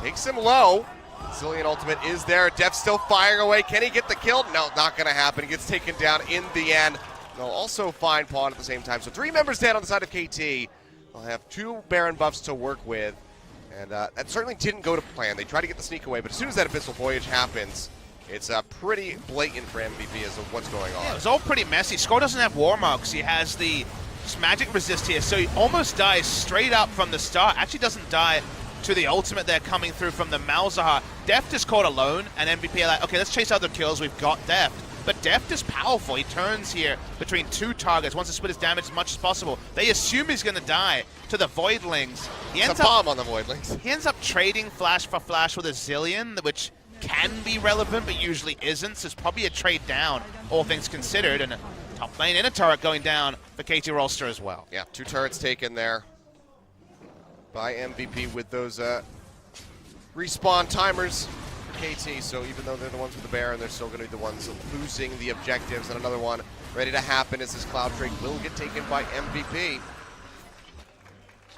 Takes him low. Zillion ultimate is there. Deft still firing away. Can he get the kill? No, not going to happen. He gets taken down in the end. They'll also find Pawn at the same time. So 3 members dead on the side of KT. They'll have 2 Baron buffs to work with. And that certainly didn't go to plan. They tried to get the sneak away, but as soon as that Abyssal Voyage happens, it's pretty blatant for MVP as to what's going on. Yeah, it was all pretty messy. Score doesn't have War Marks. He has the magic resist here, so he almost dies straight up from the start. Actually doesn't die to the ultimate there coming through from the Malzahar. Deft is caught alone, and MVP are like, okay, let's chase other kills. We've got Deft. But Deft is powerful. He turns here between 2 targets, wants to split his damage as much as possible. They assume he's going to die to the Voidlings. It's a bomb on the Voidlings. He ends up trading Flash for Flash with a Zillion, which can be relevant, but usually isn't. So it's probably a trade down, all things considered. And a top lane and a turret going down for KT Rolster as well. Yeah, 2 turrets taken there by MVP with those respawn timers for KT. So even though they're the ones with the Baron, they're still going to be the ones losing the objectives. And another one ready to happen as this Cloud Drake will get taken by MVP.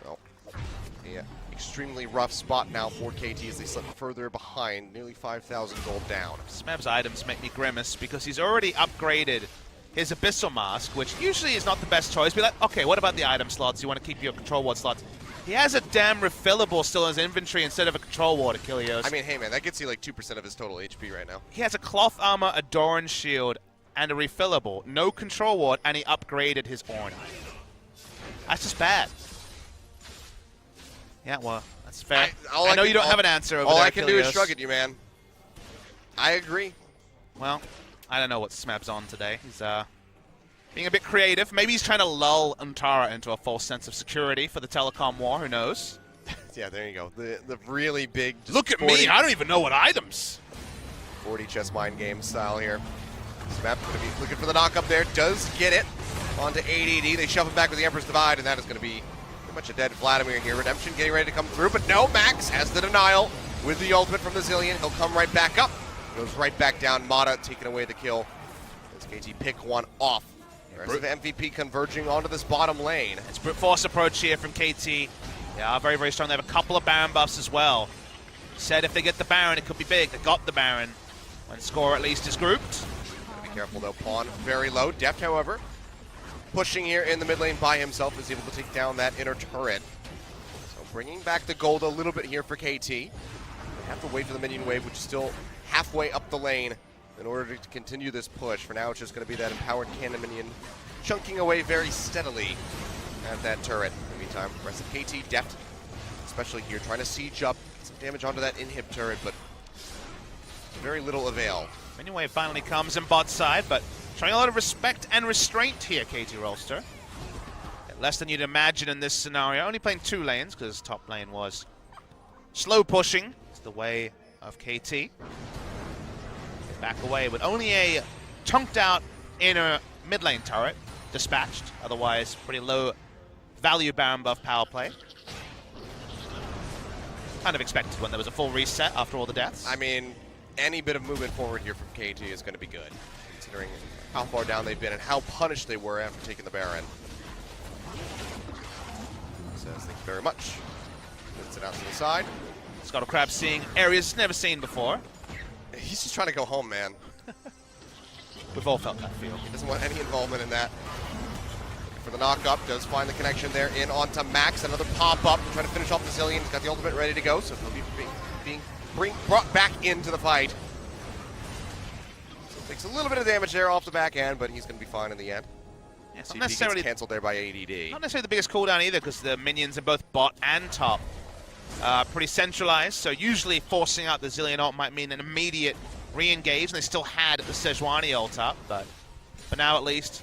So, yeah, extremely rough spot now for KT as they slip further behind, nearly 5,000 gold down. Smeb's items make me grimace because he's already upgraded his Abyssal Mask, which usually is not the best choice. Be like, okay, what about the item slots? You want to keep your control ward slots. He has a damn refillable still in his inventory instead of a control ward, Achilleos. I mean, hey man, that gets you like 2% of his total HP right now. He has a cloth armor, a Doran shield, and a refillable. No control ward, and he upgraded his Ornn. That's just bad. Yeah, well, that's fair. I know you don't have an answer over there, All I can do is Achilleos. shrug at you, man. I agree. Well, I don't know what Smeb's on today. He's being a bit creative. Maybe he's trying to lull Untara into a false sense of security for the telecom war. Who knows? Yeah, there you go. The really big. Look at me. I don't even know what items. 40 chess mind game style here. Smeb going to be looking for the knock up there. Does get it onto ADD. They shove him back with the Emperor's Divide, and that is going to be pretty much a dead Vladimir here. Redemption getting ready to come through, but no. Max has the denial with the ultimate from the Zillion. He'll come right back up. Goes right back down. Mata taking away the kill. As KT pick one off. The rest of MVP converging onto this bottom lane. It's brute force approach here from KT. Yeah, very, very strong. They have a couple of Baron buffs as well. Said if they get the Baron, it could be big. They got the Baron. When Score at least is grouped. Be careful though. Pawn very low. Deft, however, pushing here in the mid lane by himself, is able to take down that inner turret. So bringing back the gold a little bit here for KT. They have to wait for the minion wave, which is still halfway up the lane in order to continue this push. For now, it's just going to be that empowered cannon minion chunking away very steadily at that turret. In the meantime, the rest of KT Deft, especially here, trying to siege up, get some damage onto that inhib turret, but very little avail. Minion wave finally comes in bot side, but showing a lot of respect and restraint here, KT Rolster. Less than you'd imagine in this scenario. Only playing 2 lanes because top lane was slow pushing. It's the way of KT. Back away with only a chunked out inner mid lane turret dispatched. Otherwise, pretty low value Baron buff power play. Kind of expected when there was a full reset after all the deaths. I mean, any bit of movement forward here from KT is going to be good, considering how far down they've been and how punished they were after taking the Baron. Says thank you very much. Puts it out to the side. Scuttle Crab seeing areas never seen before. He's just trying to go home, man. We've all felt that feel. He doesn't want any involvement in that. For the knock-up, does find the connection there in onto Max. Another pop-up, trying to finish off the Zillion. He's got the ultimate ready to go, so he'll be brought back into the fight. So takes a little bit of damage there off the back end, but he's going to be fine in the end. Yeah, it's CP not necessarily gets canceled there by ADD. not necessarily the biggest cooldown either, because the minions in both bot and top pretty centralized. So usually forcing out the Zilean ult might mean an immediate re-engage, and they still had the Sejuani ult up, but for now at least,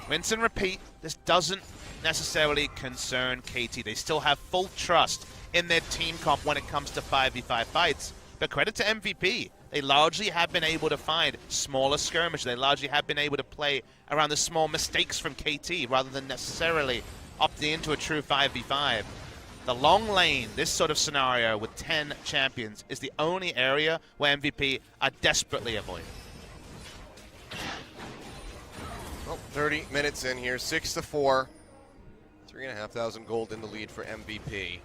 rinse and repeat. This doesn't necessarily concern KT. They still have full trust in their team comp when it comes to 5v5 fights. But credit to MVP. They largely have been able to find smaller skirmishes. They largely have been able to play around the small mistakes from KT rather than necessarily opting into a true 5v5. The long lane, this sort of scenario with 10 champions, is the only area where MVP are desperately avoiding. Well, 30 minutes in here, 6-4. 3,500 gold in the lead for MVP.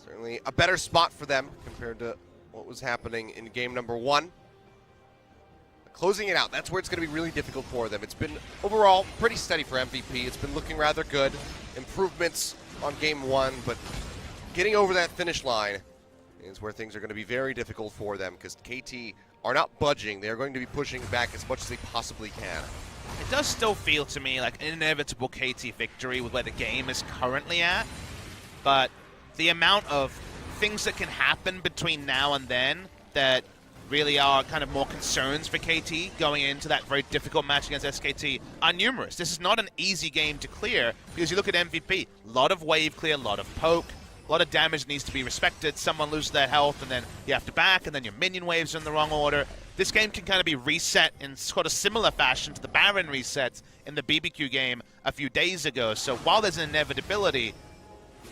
Certainly a better spot for them compared to what was happening in game number 1. Closing it out, that's where it's going to be really difficult for them. It's been overall pretty steady for MVP. It's been looking rather good. Improvements on game 1, but getting over that finish line is where things are going to be very difficult for them, because KT are not budging. They're going to be pushing back as much as they possibly can. It does still feel to me like an inevitable KT victory with where the game is currently at, but the amount of things that can happen between now and then that really are kind of more concerns for KT going into that very difficult match against SKT are numerous. This is not an easy game to clear, because you look at MVP, a lot of wave clear, a lot of poke, a lot of damage needs to be respected. Someone loses their health and then you have to back, and then your minion waves are in the wrong order. This game can kind of be reset in sort of similar fashion to the Baron resets in the BBQ game a few days ago. So while there's an inevitability,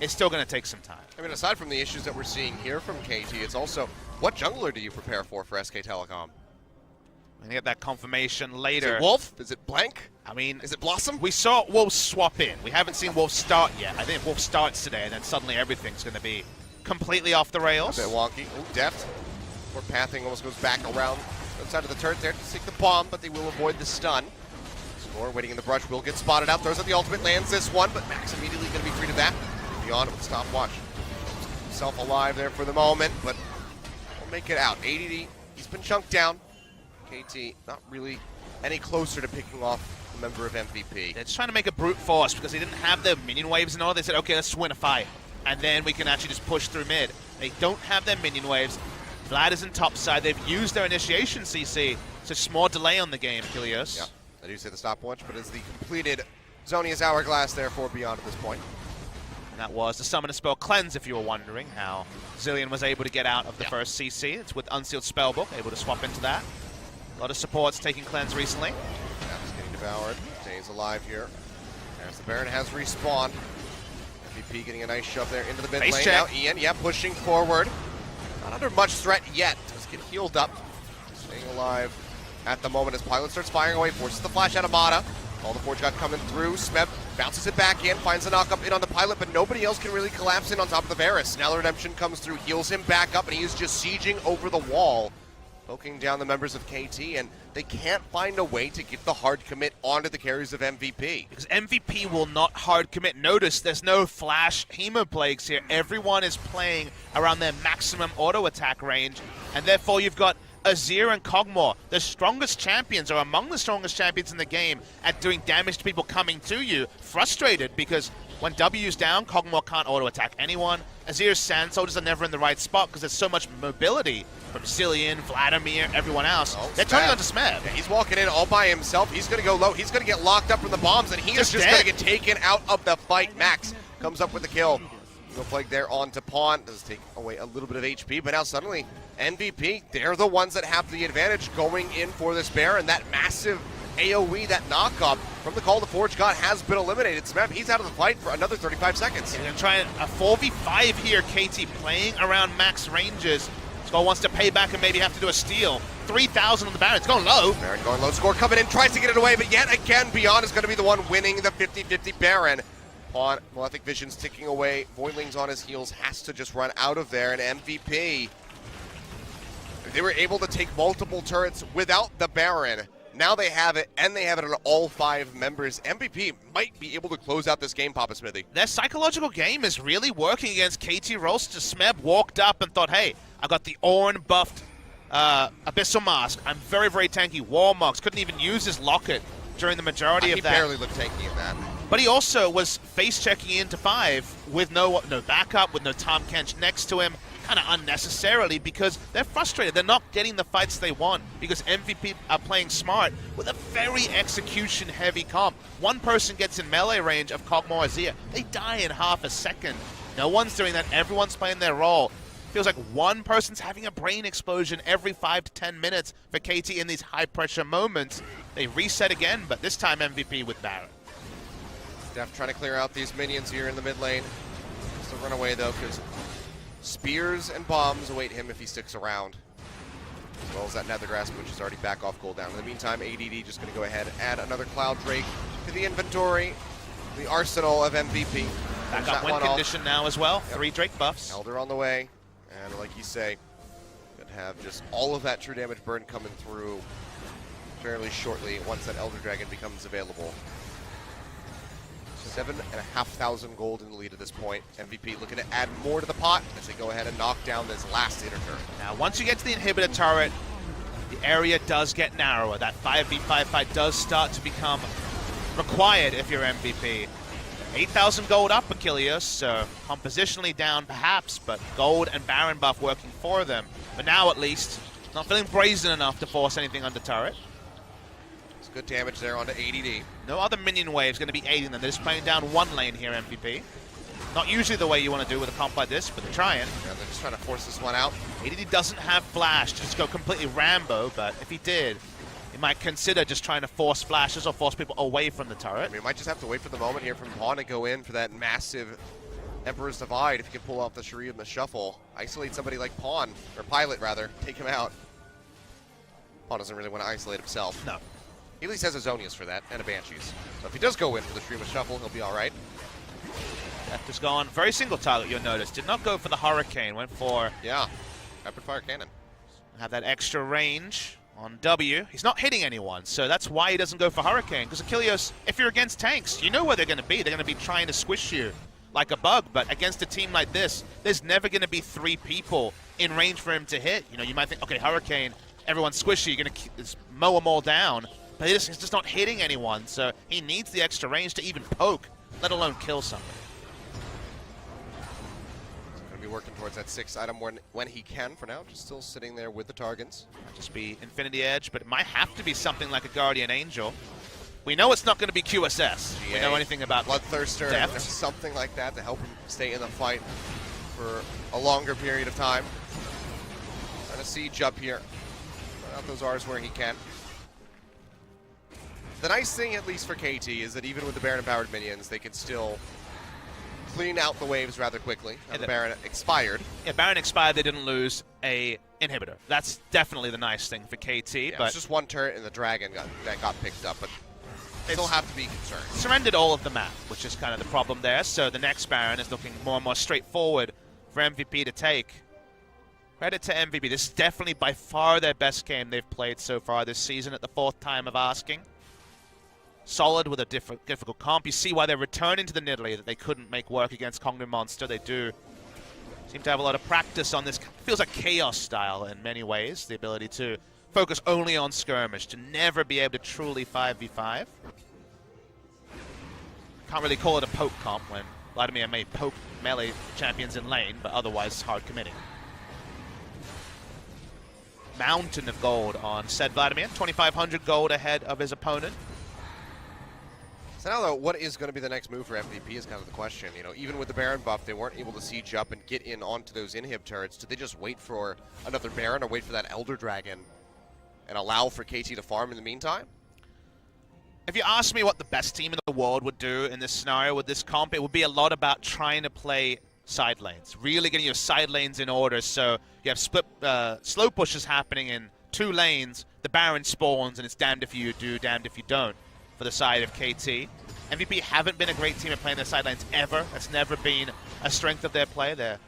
it's still going to take some time. I mean, aside from the issues that we're seeing here from KT, it's also, what jungler do you prepare for SK Telecom? We're going to get that confirmation later. Is it Wolf? Is it Blank? I mean, is it Blossom? We saw Wolf swap in. We haven't seen Wolf start yet. I think Wolf starts today, and then suddenly everything's going to be completely off the rails. A bit wonky. Ooh, deft. Or pathing almost goes back around outside of the turret there to take the bomb, but they will avoid the stun. Score waiting in the brush, will get spotted out. Throws out the ultimate, lands this one, but Max immediately going to be free to that. Beyond with stopwatch. Himself alive there for the moment, but will make it out. ADD, he's been chunked down. KT not really any closer to picking off a member of MVP. They're just trying to make a brute force because they didn't have their minion waves and all. They said, okay, let's win a fight, and then we can actually just push through mid. They don't have their minion waves. Vlad is in top side. They've used their initiation CC, so it's more delay on the game, Kilios. Yeah, I do say the stopwatch, but it's the completed Zonia's Hourglass there for Beyond at this point. And that was the summon and spell cleanse, if you were wondering how Zilean was able to get out of the first CC. It's with Unsealed Spellbook, able to swap into that. A lot of supports taking cleanse recently. He's getting devoured. Stays alive here. As the Baron has respawned. MVP getting a nice shove there into the mid lane. Now Ian, pushing forward. Not under much threat yet. Does get healed up. Staying alive at the moment as Pilot starts firing away. Forces the flash out of Mata. All the Forge got coming through. Smeb bounces it back in, finds a knock-up in on the Pilot, but nobody else can really collapse in on top of the Varus. Now the Redemption comes through, heals him back up, and he is just sieging over the wall, poking down the members of KT, and they can't find a way to get the hard commit onto the carries of MVP. Because MVP will not hard commit. Notice there's no flash Hemoplagues here. Everyone is playing around their maximum auto attack range, and therefore you've got Azir and Kog'Maw, the strongest champions, or among the strongest champions in the game, at doing damage to people coming to you, frustrated because when W's down, Kog'Maw can't auto-attack anyone. Azir's Sand Soldiers are never in the right spot because there's so much mobility from Cillian, Vladimir, everyone else. They're turning on to Smeb. Yeah, he's walking in all by himself. He's going to go low. He's going to get locked up from the bombs, and he is just going to get taken out of the fight. Max comes up with the kill. No Plague there onto Pawn. Does take away a little bit of HP, but now suddenly MVP, they're the ones that have the advantage going in for this Baron. That massive AoE, that knockup from the Call to Forge God has been eliminated. Smeb, he's out of the fight for another 35 seconds. They're going to try a 4v5 here, KT, playing around max ranges. Skull wants to pay back and maybe have to do a steal. 3,000 on the Baron. It's going low. Baron going low. Score coming in, tries to get it away, but yet again, Beyond is going to be the one winning the 50-50 Baron. Pawn, Malefic Vision's ticking away. Voidling's on his heels, has to just run out of there, and MVP, they were able to take multiple turrets without the Baron. Now they have it, and they have it on all 5 members. MVP might be able to close out this game, Papa Smithy. Their psychological game is really working against KT Rolster. Smeb walked up and thought, hey, I got the Ornn buffed Abyssal Mask. I'm very, very tanky. Warmogs couldn't even use his Locket during the majority of that. He barely looked tanky in that. But he also was face-checking into 5 with no backup, with no Tom Kench next to him, kind of unnecessarily, because they're frustrated. They're not getting the fights they want because MVP are playing smart with a very execution-heavy comp. One person gets in melee range of Kog'Maw Azir. They die in half a second. No one's doing that. Everyone's playing their role. Feels like one person's having a brain explosion every 5 to 10 minutes for KT in these high-pressure moments. They reset again, but this time MVP with Baron. Def trying to clear out these minions here in the mid lane. Still run away though, because spears and bombs await him if he sticks around. As well as that Nether Grasp, which is already back off cooldown. In the meantime, ADD just going to go ahead and add another Cloud Drake to the inventory. The arsenal of MVP. Back up win condition now as well. Yep. 3 Drake buffs. Elder on the way. And like you say, going to have just all of that true damage burn coming through fairly shortly once that Elder Dragon becomes available. 7,500 gold in the lead at this point. MVP looking to add more to the pot as they go ahead and knock down this last inner turret. Now, once you get to the inhibitor turret, the area does get narrower. That 5v5 fight does start to become required if you're MVP. 8,000 gold up, Achilles, so compositionally down perhaps, but gold and Baron buff working for them. But now at least, not feeling brazen enough to force anything under turret. Good damage there onto ADD. No other minion waves going to be aiding them. They're just playing down one lane here, MVP. Not usually the way you want to do with a comp like this, but they're trying. Yeah, they're just trying to force this one out. ADD doesn't have flash to just go completely Rambo, but if he did, he might consider just trying to force flashes or force people away from the turret. I mean, he might just have to wait for the moment here from Pawn to go in for that massive Emperor's Divide. If he can pull off the Shuri and the Shuffle, isolate somebody like Pawn, or Pilot rather, take him out. Pawn doesn't really want to isolate himself. No. He at least has a Zonius for that, and a Banshees. So if he does go in for the Stream of Shuffle, he'll be alright. Deft has gone very single target, you'll notice. Did not go for the Hurricane, went for... Yeah, Rapid Fire Cannon. Have that extra range on W. He's not hitting anyone, so that's why he doesn't go for Hurricane. Because Achilles, if you're against tanks, you know where they're going to be. They're going to be trying to squish you like a bug, but against a team like this, there's never going to be 3 people in range for him to hit. You know, you might think, okay, Hurricane, everyone's squishy, you're going to mow them all down. But he's just not hitting anyone, so he needs the extra range to even poke, let alone kill somebody. He's going to be working towards that 6th item when he can for now, just still sitting there with the Targans. Might just be Infinity Edge, but it might have to be something like a Guardian Angel. We know it's not going to be QSS. GA, we know anything about Bloodthirster, or something like that to help him stay in the fight for a longer period of time. Trying to siege up here. Put out those R's where he can. The nice thing, at least for KT, is that even with the Baron-empowered minions, they can still clean out the waves rather quickly. And the Baron expired. Yeah, Baron expired, they didn't lose a inhibitor. That's definitely the nice thing for KT. Yeah, but it's just one turret and the Dragon that got picked up, but still have to be concerned. Surrendered all of the map, which is kind of the problem there. So the next Baron is looking more and more straightforward for MVP to take. Credit to MVP. This is definitely by far their best game they've played so far this season at the 4th time of asking. Solid with a difficult comp. You see why they're returning to the Nidalee that they couldn't make work against Kongnu Monster. They do seem to have a lot of practice on this. Feels like Chaos style in many ways. The ability to focus only on skirmish, to never be able to truly 5v5. Can't really call it a poke comp when Vladimir may poke melee champions in lane, but otherwise hard committing. Mountain of gold on said Vladimir. 2,500 gold ahead of his opponent. So now, though, what is going to be the next move for MVP is kind of the question. You know, even with the Baron buff, they weren't able to siege up and get in onto those inhib turrets. Did they just wait for another Baron or wait for that Elder Dragon and allow for KT to farm in the meantime? If you ask me what the best team in the world would do in this scenario with this comp, it would be a lot about trying to play side lanes. Really getting your side lanes in order so you have split slow pushes happening in 2 lanes. The Baron spawns and it's damned if you do, damned if you don't for the side of KT. MVP haven't been a great team at playing their side lanes ever. That's never been a strength of their play. Their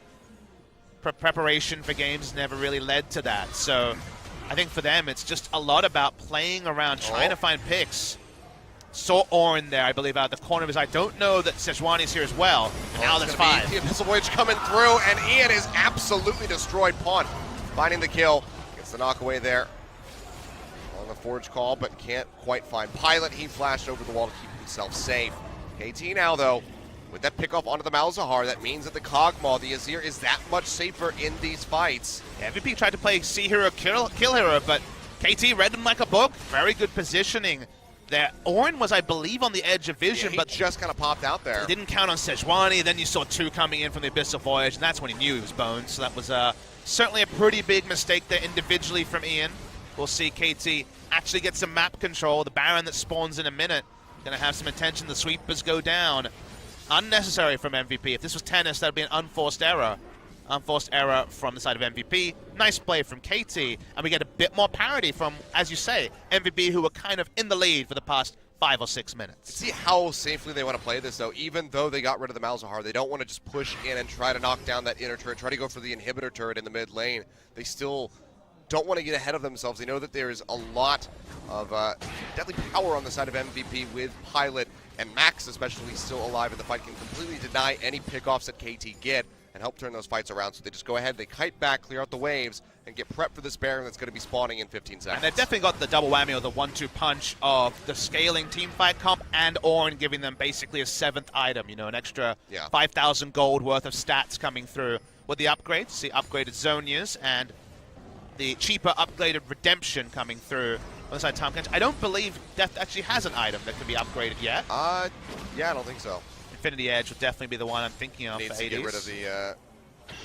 preparation for games never really led to that. So I think for them, it's just a lot about playing around, trying to find picks. Saw Orin there, I believe, out of the corner of his eye. Don't know that Sejuani's here as well. Now that's 5. The Abyssal Voyage coming through, and Ian is absolutely destroyed. Pawn finding the kill. Gets the knock away there On the forge call, but can't quite find Pilot. He flashed over the wall to keep himself safe. KT now, though, with that pickoff onto the Malzahar, that means that the Kog'Maw, the Azir, is that much safer in these fights. Yeah, MVP tried to play C hero, kill hero, but KT read him like a book. Very good positioning there. Orin was, I believe, on the edge of vision, Yeah, but just kind of popped out there. he didn't count on Sejuani. Then you saw two coming in from the Abyssal Voyage, and that's when he knew he was boned. So that was certainly a pretty big mistake there individually from Ian. We'll see KT actually get some map control. The Baron that spawns in a minute going to have some attention. The sweepers go down. Unnecessary from MVP. If this was tennis, that would be an unforced error. Unforced error from the side of MVP. Nice play from KT. And we get a bit more parity from, as you say, MVP, who were kind of in the lead for the past 5 or 6 minutes. See how safely they want to play this, though. Even though they got rid of the Malzahar, they don't want to just push in and try to knock down that inner turret, try to go for the inhibitor turret in the mid lane. They still don't want to get ahead of themselves. They know that there is a lot of deadly power on the side of MVP with Pilot, and Max especially still alive in the fight, can completely deny any pickoffs that KT get and help turn those fights around. So they just go ahead, they kite back, clear out the waves, and get prepped for this Baron that's going to be spawning in 15 seconds. And they've definitely got the double whammy or the 1-2 punch of the scaling teamfight comp and Orin giving them basically a 7th item, you know, an extra 5,000 gold worth of stats coming through with the upgrades. See upgraded Zonias and the cheaper upgraded Redemption coming through on the side of Tahm Kench. I don't believe Death actually has an item that can be upgraded yet. Yeah, I don't think so. Infinity Edge would definitely be the one I'm thinking of for ADs. Needs to get rid of the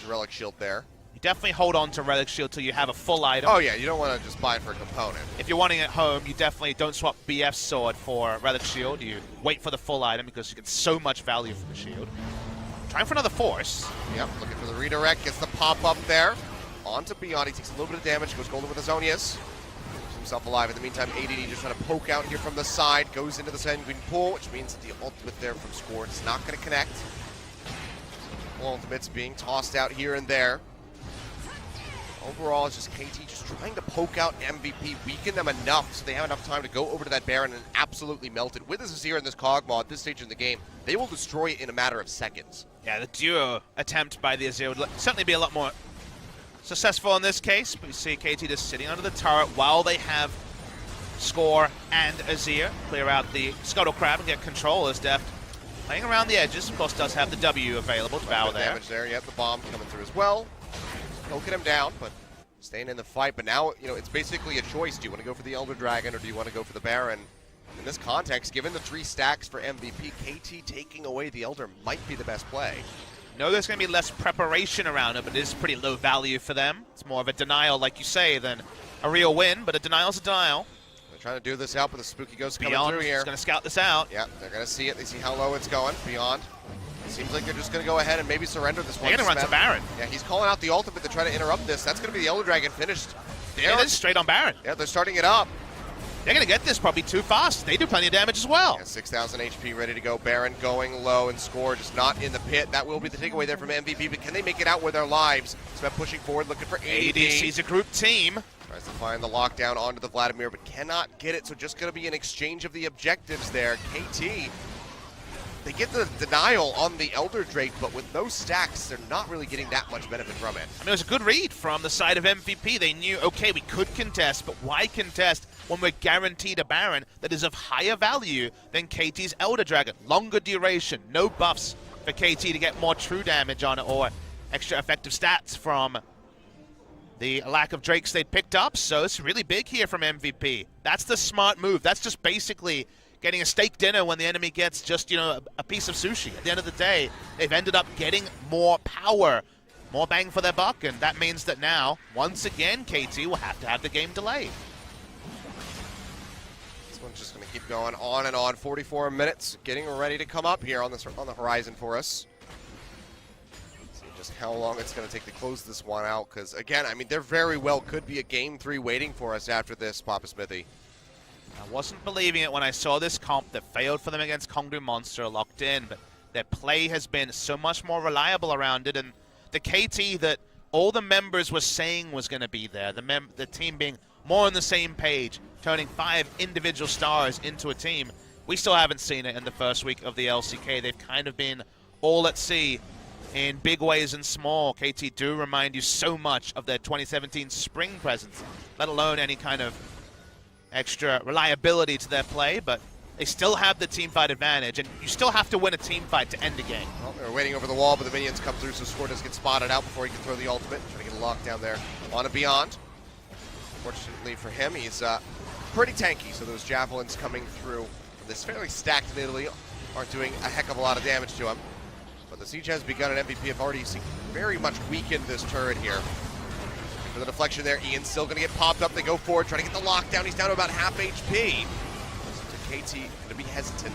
Relic Shield there. You definitely hold on to Relic Shield till you have a full item. Oh yeah, you don't want to just buy it for a component. If you're wanting it home, you definitely don't swap BF Sword for Relic Shield. You wait for the full item because you get so much value from the shield. Trying for another Force. Yep, looking for the redirect, gets the pop-up there. On to Beyond, he takes a little bit of damage, goes golden with the Zonias. Keeps himself alive. In the meantime, ADD just trying to poke out here from the side, goes into the Sanguine Pool, which means that the ultimate there from Score is not going to connect. Ultimates being tossed out here and there. Overall, it's just KT just trying to poke out MVP, weaken them enough so they have enough time to go over to that Baron and absolutely melt it. With this Azir and this Kog'Maw at this stage in the game, they will destroy it in a matter of seconds. Yeah, the duo attempt by the Azir would certainly be a lot more successful in this case, but you see KT just sitting under the turret while they have Score and Azir clear out the Scuttle Crab and get control as Deft playing around the edges. Of course, does have the W available to bow there. Damage there, yep, the bomb coming through as well. Poking him down, but staying in the fight. But now, you know, it's basically a choice. Do you want to go for the Elder Dragon or do you want to go for the Baron? In this context, given the 3 stacks for MVP, KT taking away the Elder might be the best play. No, there's going to be less preparation around it, but it is pretty low value for them. It's more of a denial, like you say, than a real win, but a denial's a denial. They're trying to do this out, but the Spooky Ghost coming Beyond through here. is going to scout this out. Yeah, they're going to see it. They see how low it's going. Beyond. Seems like they're just going to go ahead and maybe surrender this one. They're going to run to Baron. Yeah, he's calling out the ultimate to try to interrupt this. That's going to be the Elder Dragon finished. It is straight on Baron. Yeah, they're starting it up. They're going to get this probably too fast. They do plenty of damage as well. Yeah, 6,000 HP ready to go. Baron going low and Score just not in the pit. That will be the takeaway there from MVP, but can they make it out with their lives? It's about pushing forward, looking for AD. ADC's a group team. Tries to find the lockdown onto the Vladimir, but cannot get it, so just going to be an exchange of the objectives there. KT, they get the denial on the Elder Drake, but with no stacks, they're not really getting that much benefit from it. I mean, it was a good read from the side of MVP. They knew, okay, we could contest, but why contest when we're guaranteed a Baron that is of higher value than KT's Elder Dragon? Longer duration, no buffs for KT to get more true damage on it or extra effective stats from the lack of Drakes they'd picked up. So it's really big here from MVP. That's the smart move. That's just basically getting a steak dinner when the enemy gets just, you know, a piece of sushi. At the end of the day, they've ended up getting more power, more bang for their buck, and that means that now, once again, KT will have to have the game delayed. This one's just going to keep going on and on. 44 minutes, getting ready to come up here on the horizon for us. See just how long it's going to take to close this one out, because, again, I mean, there very well could be a Game 3 waiting for us after this, Papa Smithy. I wasn't believing it when I saw this comp that failed for them against Kongdu Monster locked in, but their play has been so much more reliable around it, and the KT that all the members were saying was going to be there, the team being more on the same page, turning 5 individual stars into a team, we still haven't seen it in the first week of the LCK. They've kind of been all at sea in big ways and small. KT do remind you so much of their 2017 Spring presence, let alone any kind of extra reliability to their play, but they still have the team fight advantage, and you still have to win a team fight to end the game. Well, they're waiting over the wall, but the minions come through, so Score does get spotted out before he can throw the ultimate. Trying to get a lockdown there on a Beyond. Fortunately for him, he's pretty tanky, so those javelins coming through this fairly stacked Italy aren't doing a heck of a lot of damage to him. But the siege has begun, and MVP have already very much weakened this turret here. For the deflection there, Ian's still going to get popped up. They go forward, trying to get the lockdown. He's down to about half HP. So KT going to be hesitant.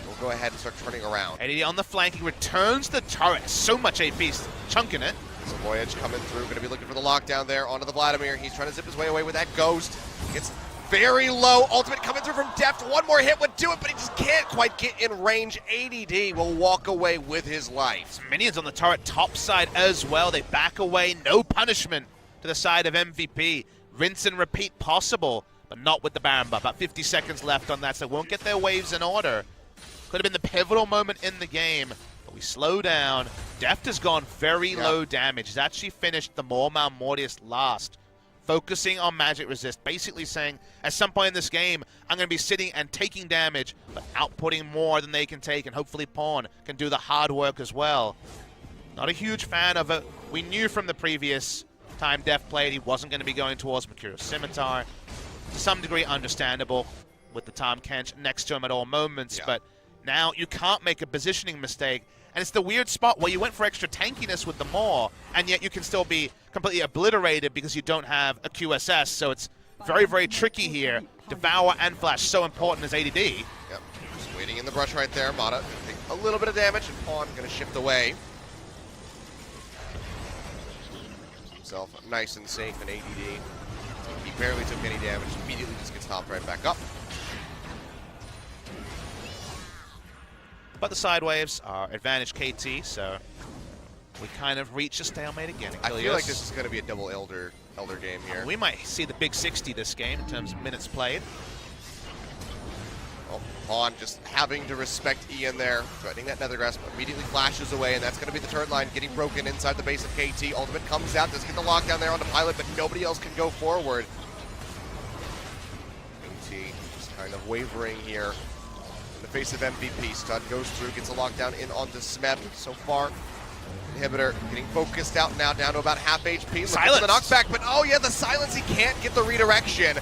We'll go ahead and start turning around. ADD on the flank, he returns the turret. So much AP, chunking it. So Voyage coming through, going to be looking for the lockdown there onto the Vladimir. He's trying to zip his way away with that Ghost. Gets very low. Ultimate coming through from Deft. One more hit would do it, but he just can't quite get in range. ADD will walk away with his life. Some minions on the turret top side as well. They back away. No punishment to the side of MVP. Rinse and repeat possible, but not with the Baron buff. About 50 seconds left on that, so won't get their waves in order. Could have been the pivotal moment in the game, but we slow down. Deft has gone very low damage. He's actually finished the Mormal Mortius last, focusing on magic resist, basically saying, at some point in this game, I'm going to be sitting and taking damage, but outputting more than they can take, and hopefully Pawn can do the hard work as well. Not a huge fan of it. We knew from the previous time Deft played he wasn't going to be going towards Mercurial Scimitar. To some degree understandable with the Tom Kench next to him at all moments, but now you can't make a positioning mistake. And it's the weird spot where you went for extra tankiness with the Maw, and yet you can still be completely obliterated because you don't have a QSS. So it's very, very tricky here. Devour and Flash so important as ADD. Yep, just waiting in the brush right there. Mata take a little bit of damage, and Pawn going to shift away. Himself nice and safe in ADD. He barely took any damage, immediately just gets hopped right back up. But the side waves are advantage KT, so we kind of reach a stalemate again. I feel like this is going to be a double Elder game here. We might see the big 60 this game in terms of minutes played. Well, Pawn just having to respect Ian there, threatening that Nether Grasp, immediately flashes away, and that's going to be the turret line getting broken inside the base of KT. Ultimate comes out, does get the lockdown there onto Pilot, but nobody else can go forward. KT just kind of wavering here. In the face of MVP, Stun goes through, gets a lockdown in onto Smeb. So far, Inhibitor getting focused out now, down to about half HP. Silence! The knockback, but oh yeah, the silence, he can't get the redirection.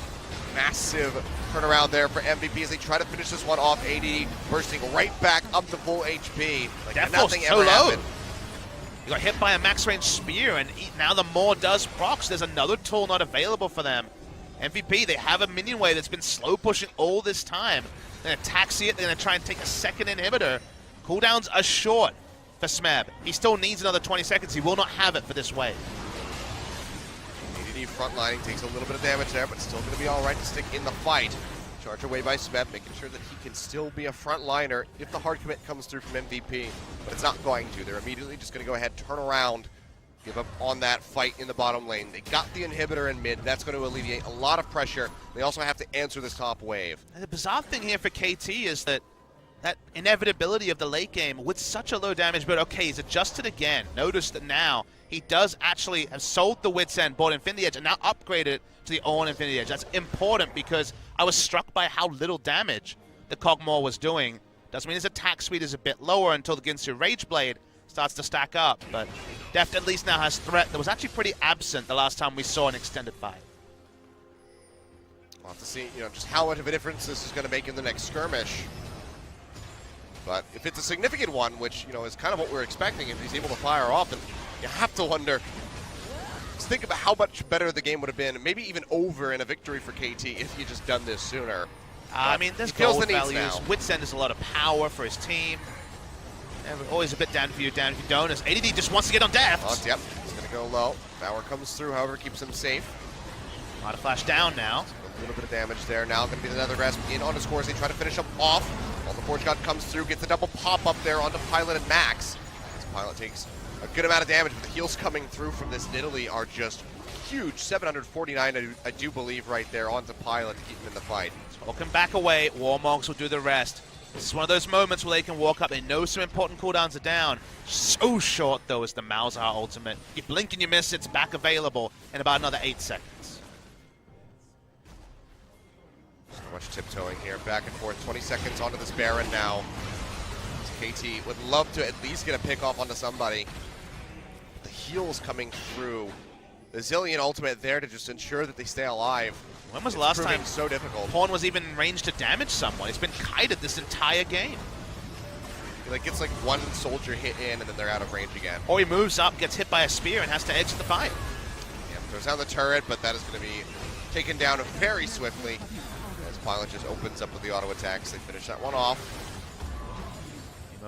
Massive turnaround there for MVP as they try to finish this one off. AD bursting right back up to full HP. Like nothing ever happened. You got hit by a max range spear, and now the Maw does proc, so there's another tool not available for them. MVP, they have a minion wave that's been slow pushing all this time. They're going to taxi it, they're going to try and take a second inhibitor. Cooldowns are short for Smeb. He still needs another 20 seconds. He will not have it for this wave. ADD frontlining takes a little bit of damage there, but still going to be all right to stick in the fight. Charge away by Smeb, making sure that he can still be a frontliner if the hard commit comes through from MVP. But it's not going to. They're immediately just going to go ahead, turn around, give up on that fight in the bottom lane. They got the inhibitor in mid. That's going to alleviate a lot of pressure. They also have to answer this top wave. And the bizarre thing here for KT is that inevitability of the late game with such a low damage, but okay, he's adjusted again. Notice that now he does actually have sold the Wit's End, bought Infinity Edge, and now upgraded it to the own Infinity Edge. That's important because I was struck by how little damage the Cogmore was doing. Doesn't mean his attack speed is a bit lower until the Ginsu Rage Blade starts to stack up, but Deft at least now has threat that was actually pretty absent the last time we saw an extended fight. We'll have to see, just how much of a difference this is going to make in the next skirmish. But if it's a significant one, which, is kind of what we're expecting, if he's able to fire off, then you have to wonder, just think about how much better the game would have been, maybe even over in a victory for KT if he just done this sooner. I mean, there's gold values. Wit's End is a lot of power for his team. And always a bit down for you, down if you don't. As ADD just wants to get on Deft. Yep, he's going to go low. Power comes through, however, keeps him safe. A lot of flash down now. A little bit of damage there. Now going to be the Nether Grasp in onto Scores. They try to finish him off. While the Forge God comes through, gets a double pop up there onto Pilot and Max. This Pilot takes a good amount of damage, but the heals coming through from this Nidalee are just huge. 749, I do believe, right there onto Pilot to keep him in the fight. Skull can back away. Warmogs will do the rest. This is one of those moments where they can walk up. They know some important cooldowns are down. So short, though, is the Malzahar ultimate. You blink and you miss, it's back available in about another 8 seconds. Much tiptoeing here, back and forth. 20 seconds onto this Baron now. KT would love to at least get a pick off onto somebody. The heals coming through. The Zillion ultimate there to just ensure that they stay alive. When was the last time so difficult? Pawn was even in range to damage someone? He's been kited this entire game. He gets like one soldier hit in and then they're out of range again. Or he moves up, gets hit by a spear, and has to exit the fight. Yeah, throws down the turret, but that is going to be taken down very swiftly as Pilot just opens up with the auto attacks. They finish that one off.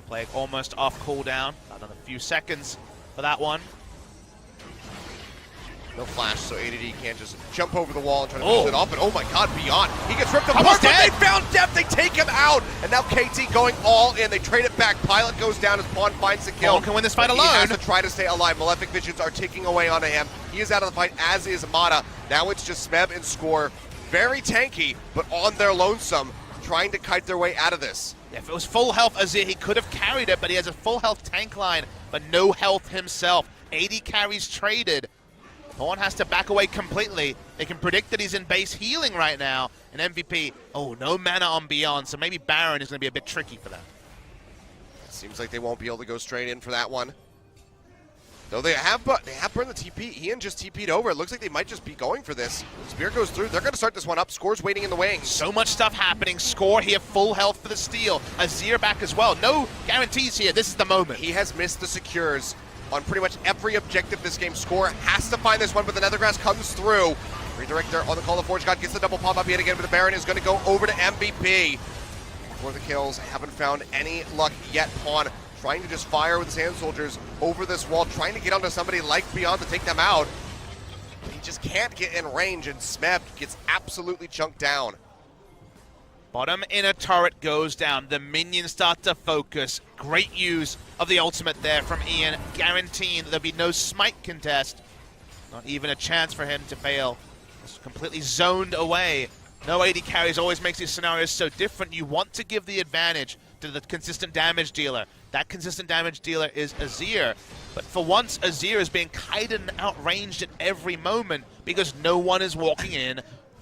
Plague almost off cooldown. Another few seconds for that one. No flash, so ADD can't just jump over the wall and try to finish it off. But oh my god, Beyond. He gets ripped apart, but they found depth. They take him out. And now KT going all in. They trade it back. Pilot goes down as Pawn finds the kill. Pawn can win this fight alone. He has to try to stay alive. Malefic Visions are ticking away onto him. He is out of the fight, as is Mata. Now it's just Smeb and Score. Very tanky, but on their lonesome, trying to kite their way out of this. If it was full health Azir, he could have carried it, but he has a full health tank line, but no health himself. 80 carries traded. Pawn has to back away completely. They can predict that he's in base healing right now. And MVP, no mana on Beyond, so maybe Baron is going to be a bit tricky for them. Seems like they won't be able to go straight in for that one. Though they have burned the TP. Ian just TP'd over. It looks like they might just be going for this. Spear goes through. They're going to start this one up. Score's waiting in the wings. So much stuff happening. Score here, full health for the steal. Azir back as well. No guarantees here. This is the moment. He has missed the secures on pretty much every objective this game. Score has to find this one, but the Nethergrass comes through. Redirect there on the Call of Forge God gets the double pop up yet again, but the Baron is going to go over to MVP. For the kills, haven't found any luck yet. Pawn trying to just fire with Sand Soldiers over this wall, trying to get onto somebody like Beyond to take them out. He just can't get in range, and Smeb gets absolutely chunked down. Bottom inner turret goes down. The minions start to focus. Great use of the ultimate there from Ian, guaranteeing that there'll be no smite contest. Not even a chance for him to fail. Just completely zoned away. No 80 carries always makes these scenarios so different. You want to give the advantage to the consistent damage dealer. That consistent damage dealer is Azir. But for once, Azir is being kited and outranged at every moment because no one is walking in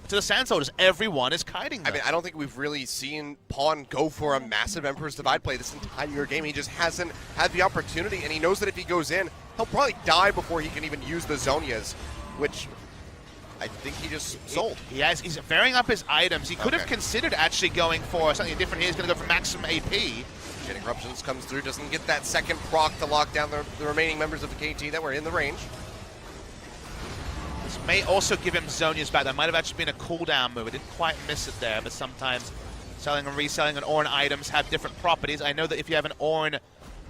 to the Sand Soldiers. Everyone is kiting them. I mean, I don't think we've really seen Pawn go for a massive Emperor's Divide play this entire game. He just hasn't had the opportunity, and he knows that if he goes in, he'll probably die before he can even use the Zonias, which I think he just sold. He's varying up his items. He could have considered actually going for something different here. He's going to go for maximum AP. Chain Eruptions comes through, doesn't get that second proc to lock down the remaining members of the KT that were in the range. This may also give him Zonia's back. That might have actually been a cooldown move. I didn't quite miss it there, but sometimes selling and reselling an Ornn items have different properties. I know that if you have an Ornn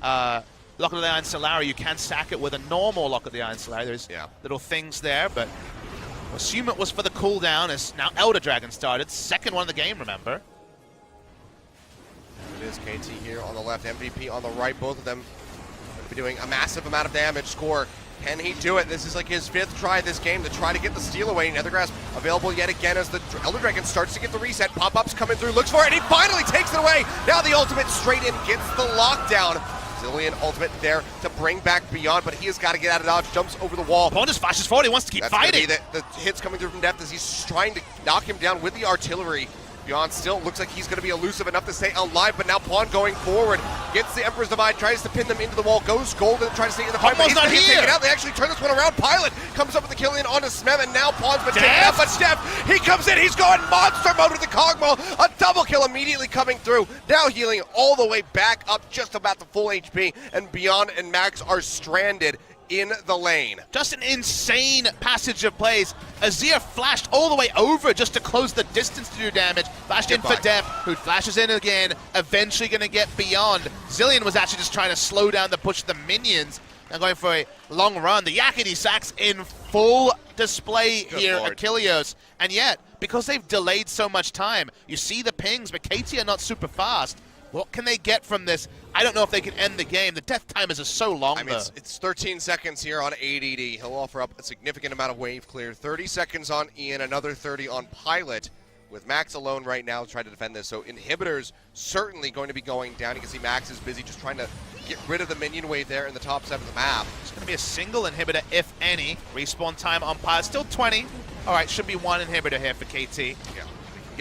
Lock of the Iron Solari, you can stack it with a normal Lock of the Iron Solari. There's little things there, but assume it was for the cooldown as now Elder Dragon started. Second one of the game, remember. It is KT here on the left, MVP on the right. Both of them going to be doing a massive amount of damage. Score, can he do it? This is like his fifth try this game to try to get the steal away. Nethergrass available yet again as the Elder Dragon starts to get the reset. Pop-ups coming through, looks for it, and he finally takes it away. Now the ultimate straight in, gets the lockdown. Zillion ultimate there to bring back Beyond, but he has got to get out of dodge, jumps over the wall. Pawn just flashes forward, he wants to keep fighting. The hits coming through from depth as he's trying to knock him down with the artillery. Beyond still looks like he's going to be elusive enough to stay alive, but now Pawn going forward, gets the Emperor's Divide, tries to pin them into the wall, goes golden, tries to stay in the fight, but he's going to take it out. They actually turn this one around. Pilot comes up with the kill in onto Smeb, and now Pawn's been taken out, but Steph, he comes in, he's going monster mode with the Cogmaw, a double kill immediately coming through, now healing all the way back up, just about the full HP, and Beyond and Max are stranded in the lane. Just an insane passage of plays. Azir flashed all the way over just to close the distance to do damage. Flashed in for Def, who flashes in again, eventually going to get Beyond. Zillion was actually just trying to slow down the push of the minions. Now going for a long run. The Yakety Sax in full display here, Achilleos. And yet, because they've delayed so much time, you see the pings, but KT are not super fast. What can they get from this? I don't know if they can end the game. The death timers are so long, I mean, it's 13 seconds here on ADD. He'll offer up a significant amount of wave clear. 30 seconds on Ian, another 30 on Pilot, with Max alone right now trying to defend this. So Inhibitor's certainly going to be going down. You can see Max is busy just trying to get rid of the minion wave there in the top 7 of the map. It's going to be a single Inhibitor, if any. Respawn time on Pilot, still 20. All right, should be one Inhibitor here for KT. Yeah.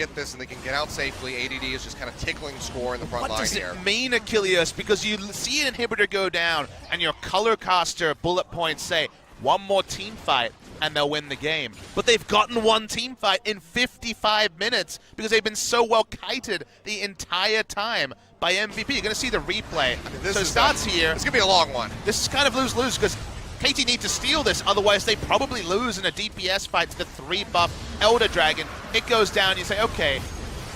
get this and they can get out safely. ADD is just kind of tickling score in the front line here. What does it mean, Achilles? Because you see an inhibitor go down and your color caster bullet points say, one more team fight and they'll win the game. But they've gotten one team fight in 55 minutes because they've been so well kited the entire time by MVP. You're going to see the replay. So it starts here. It's going to be a long one. This is kind of lose-lose because KT need to steal this, otherwise they probably lose in a DPS fight to the 3-buff Elder Dragon. It goes down, you say, okay,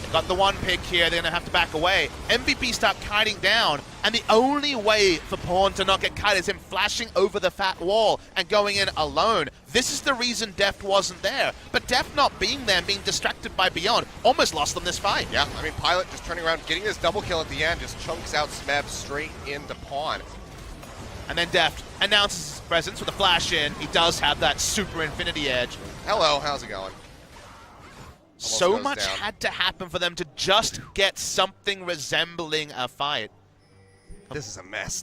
they got the one pick here, they're going to have to back away. MVP start kiting down, and the only way for Pawn to not get kited is him flashing over the fat wall and going in alone. This is the reason Deft wasn't there, but Deft not being there and being distracted by Beyond almost lost them this fight. Yeah, I mean, Pilot just turning around, getting this double kill at the end, just chunks out Smeb straight into Pawn. And then Deft announces his presence with a flash in. He does have that super infinity edge. Hello, how's it going? So much had to happen for them to just get something resembling a fight. This is a mess.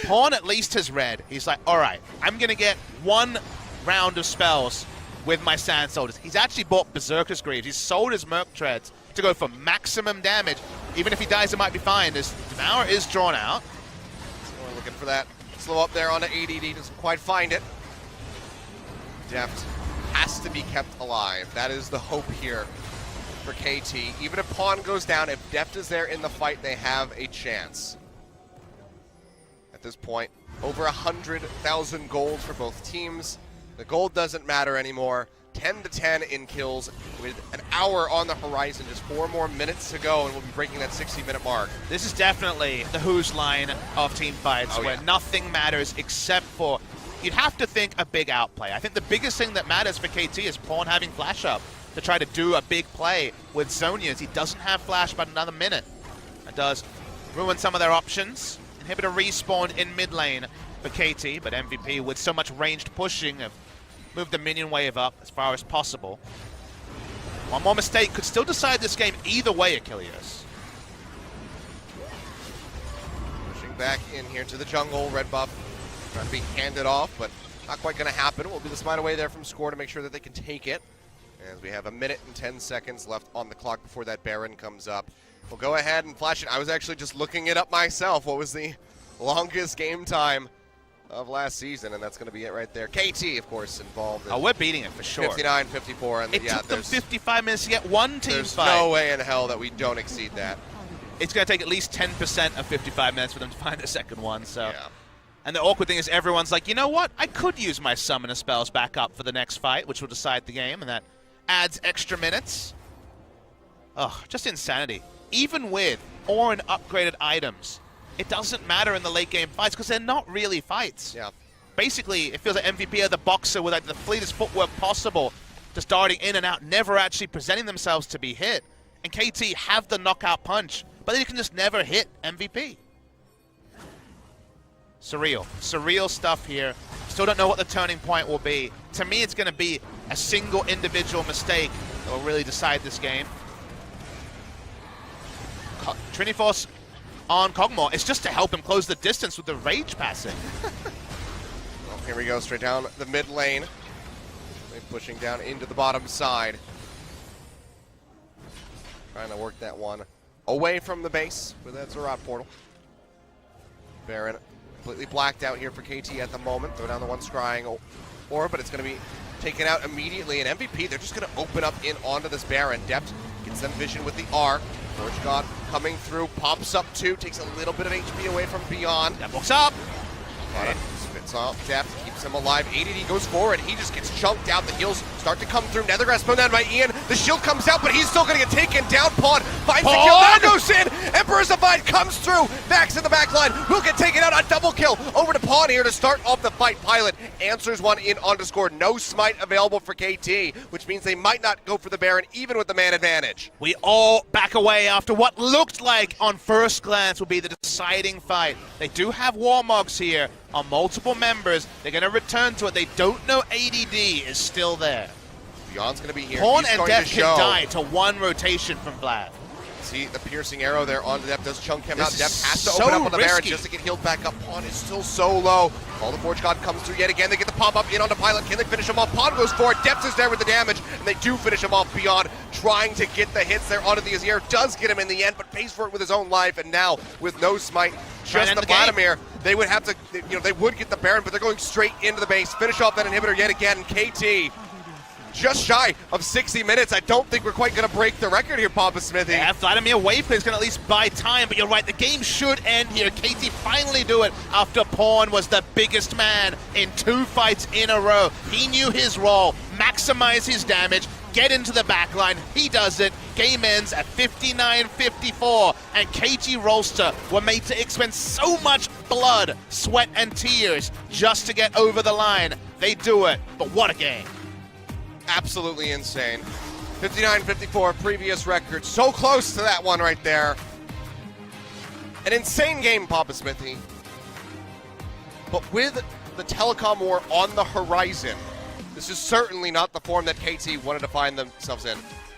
Pawn at least has read. He's like, all right, I'm going to get one round of spells with my Sand Soldiers. He's actually bought Berserker's Greaves. He's sold his Merc Treads to go for maximum damage. Even if he dies, it might be fine. His Devour is drawn out. We're looking for that slow up there on the ADD. Doesn't quite find it. Deft has to be kept alive. That is the hope here for KT. Even if Pawn goes down, if Deft is there in the fight, they have a chance. At this point, over 100,000 gold for both teams. The gold doesn't matter anymore. 10-10 in kills with an hour on the horizon. Just 4 more minutes to go, and we'll be breaking that 60-minute mark. This is definitely the Who's line of team fights where nothing matters except for, you'd have to think a big outplay. I think the biggest thing that matters for KT is Pawn having flash up to try to do a big play with Zonias. He doesn't have flash but another minute. That does ruin some of their options. Inhibitor respawned in mid lane for KT, but MVP with so much ranged pushing have moved the minion wave up as far as possible. One more mistake could still decide this game either way, Achilles. Pushing back in here to the jungle, red buff trying to be handed off, but not quite going to happen. We'll be the smite away there from score to make sure that they can take it. As we have a minute and 10 seconds left on the clock before that Baron comes up. We'll go ahead and flash it. I was actually just looking it up myself. What was the longest game time of last season? And that's going to be it right there. KT, of course, involved. Oh, we're beating it for sure. 59-54. And it took them 55 minutes to get one team fight. There's no way in hell that we don't exceed that. It's going to take at least 10% of 55 minutes for them to find a second one. So. Yeah. And the awkward thing is everyone's like, you know what? I could use my summoner spells back up for the next fight, which will decide the game, and that adds extra minutes. Ugh, just insanity. Even with Orin upgraded items, it doesn't matter in the late game fights because they're not really fights. Yeah. Basically, it feels like MVP are the boxer with like the fleetest footwork possible, just darting in and out, never actually presenting themselves to be hit. And KT have the knockout punch, but they can just never hit MVP. Surreal stuff here. Still don't know what the turning point will be. To me, it's going to be a single individual mistake that will really decide this game. Trinity Force on Kog'Maw. It's just to help him close the distance with the rage passing. Well, here we go, straight down the mid lane. They're pushing down into the bottom side. Trying to work that one away from the base with that Zerat portal. Baron completely blacked out here for KT at the moment. Throw down the one scrying orb, but it's going to be taken out immediately. And MVP, they're just going to open up in onto this Baron. Deft gets them vision with the R. Forge God coming through, pops up two, takes a little bit of HP away from Beyond. That walks up. Okay. Spits off Deft, keeps him alive. ADD goes forward, he just gets chunked out. The heals start to come through. Nethergrass put down by Ian. The shield comes out, but he's still going to get taken down. Pawn finds the kill. Now goes in. Emperor's Divide comes through. Max in the back line. Will get taken out. A double kill over to Pawn here to start off the fight. Pilot answers one in on to score. No smite available for KT, which means they might not go for the Baron even with the man advantage. We all back away after what looked like on first glance will be the deciding fight. They do have Warmogs here on multiple members. They're going to return to it. They don't know ADD is still there. Beyond's going to be here. Pawn and Deft can die to one rotation from Vlad. See the piercing arrow there onto Depth. Does chunk him out. This Depth is has to so open up on the Baron risky. just to get healed back up. Pawn is still so low. All the Forge God comes through yet again. They get the pop-up in onto Pilot. Can they finish him off? Pawn goes for it. Depth is there with the damage, and they do finish him off beyond trying to get the hits there onto the Azir. Does get him in the end, but pays for it with his own life, and now with no smite, just the Vladimir, they would have to, they would get the Baron, but they're going straight into the base. Finish off that inhibitor yet again. KT just shy of 60 minutes. I don't think we're quite going to break the record here, Papa Smithy. Yeah, Vladimir Wayfair's going to at least buy time, but you're right, the game should end here. KT finally do it after Pawn was the biggest man in 2 fights in a row. He knew his role, maximize his damage, get into the backline. He does it. Game ends at 59-54, and KT Rolster were made to expend so much blood, sweat, and tears just to get over the line. They do it, but what a game. Absolutely insane. 59-54, previous record. So close to that one right there. An insane game, Papa Smithy. But with the telecom war on the horizon, this is certainly not the form that KT wanted to find themselves in.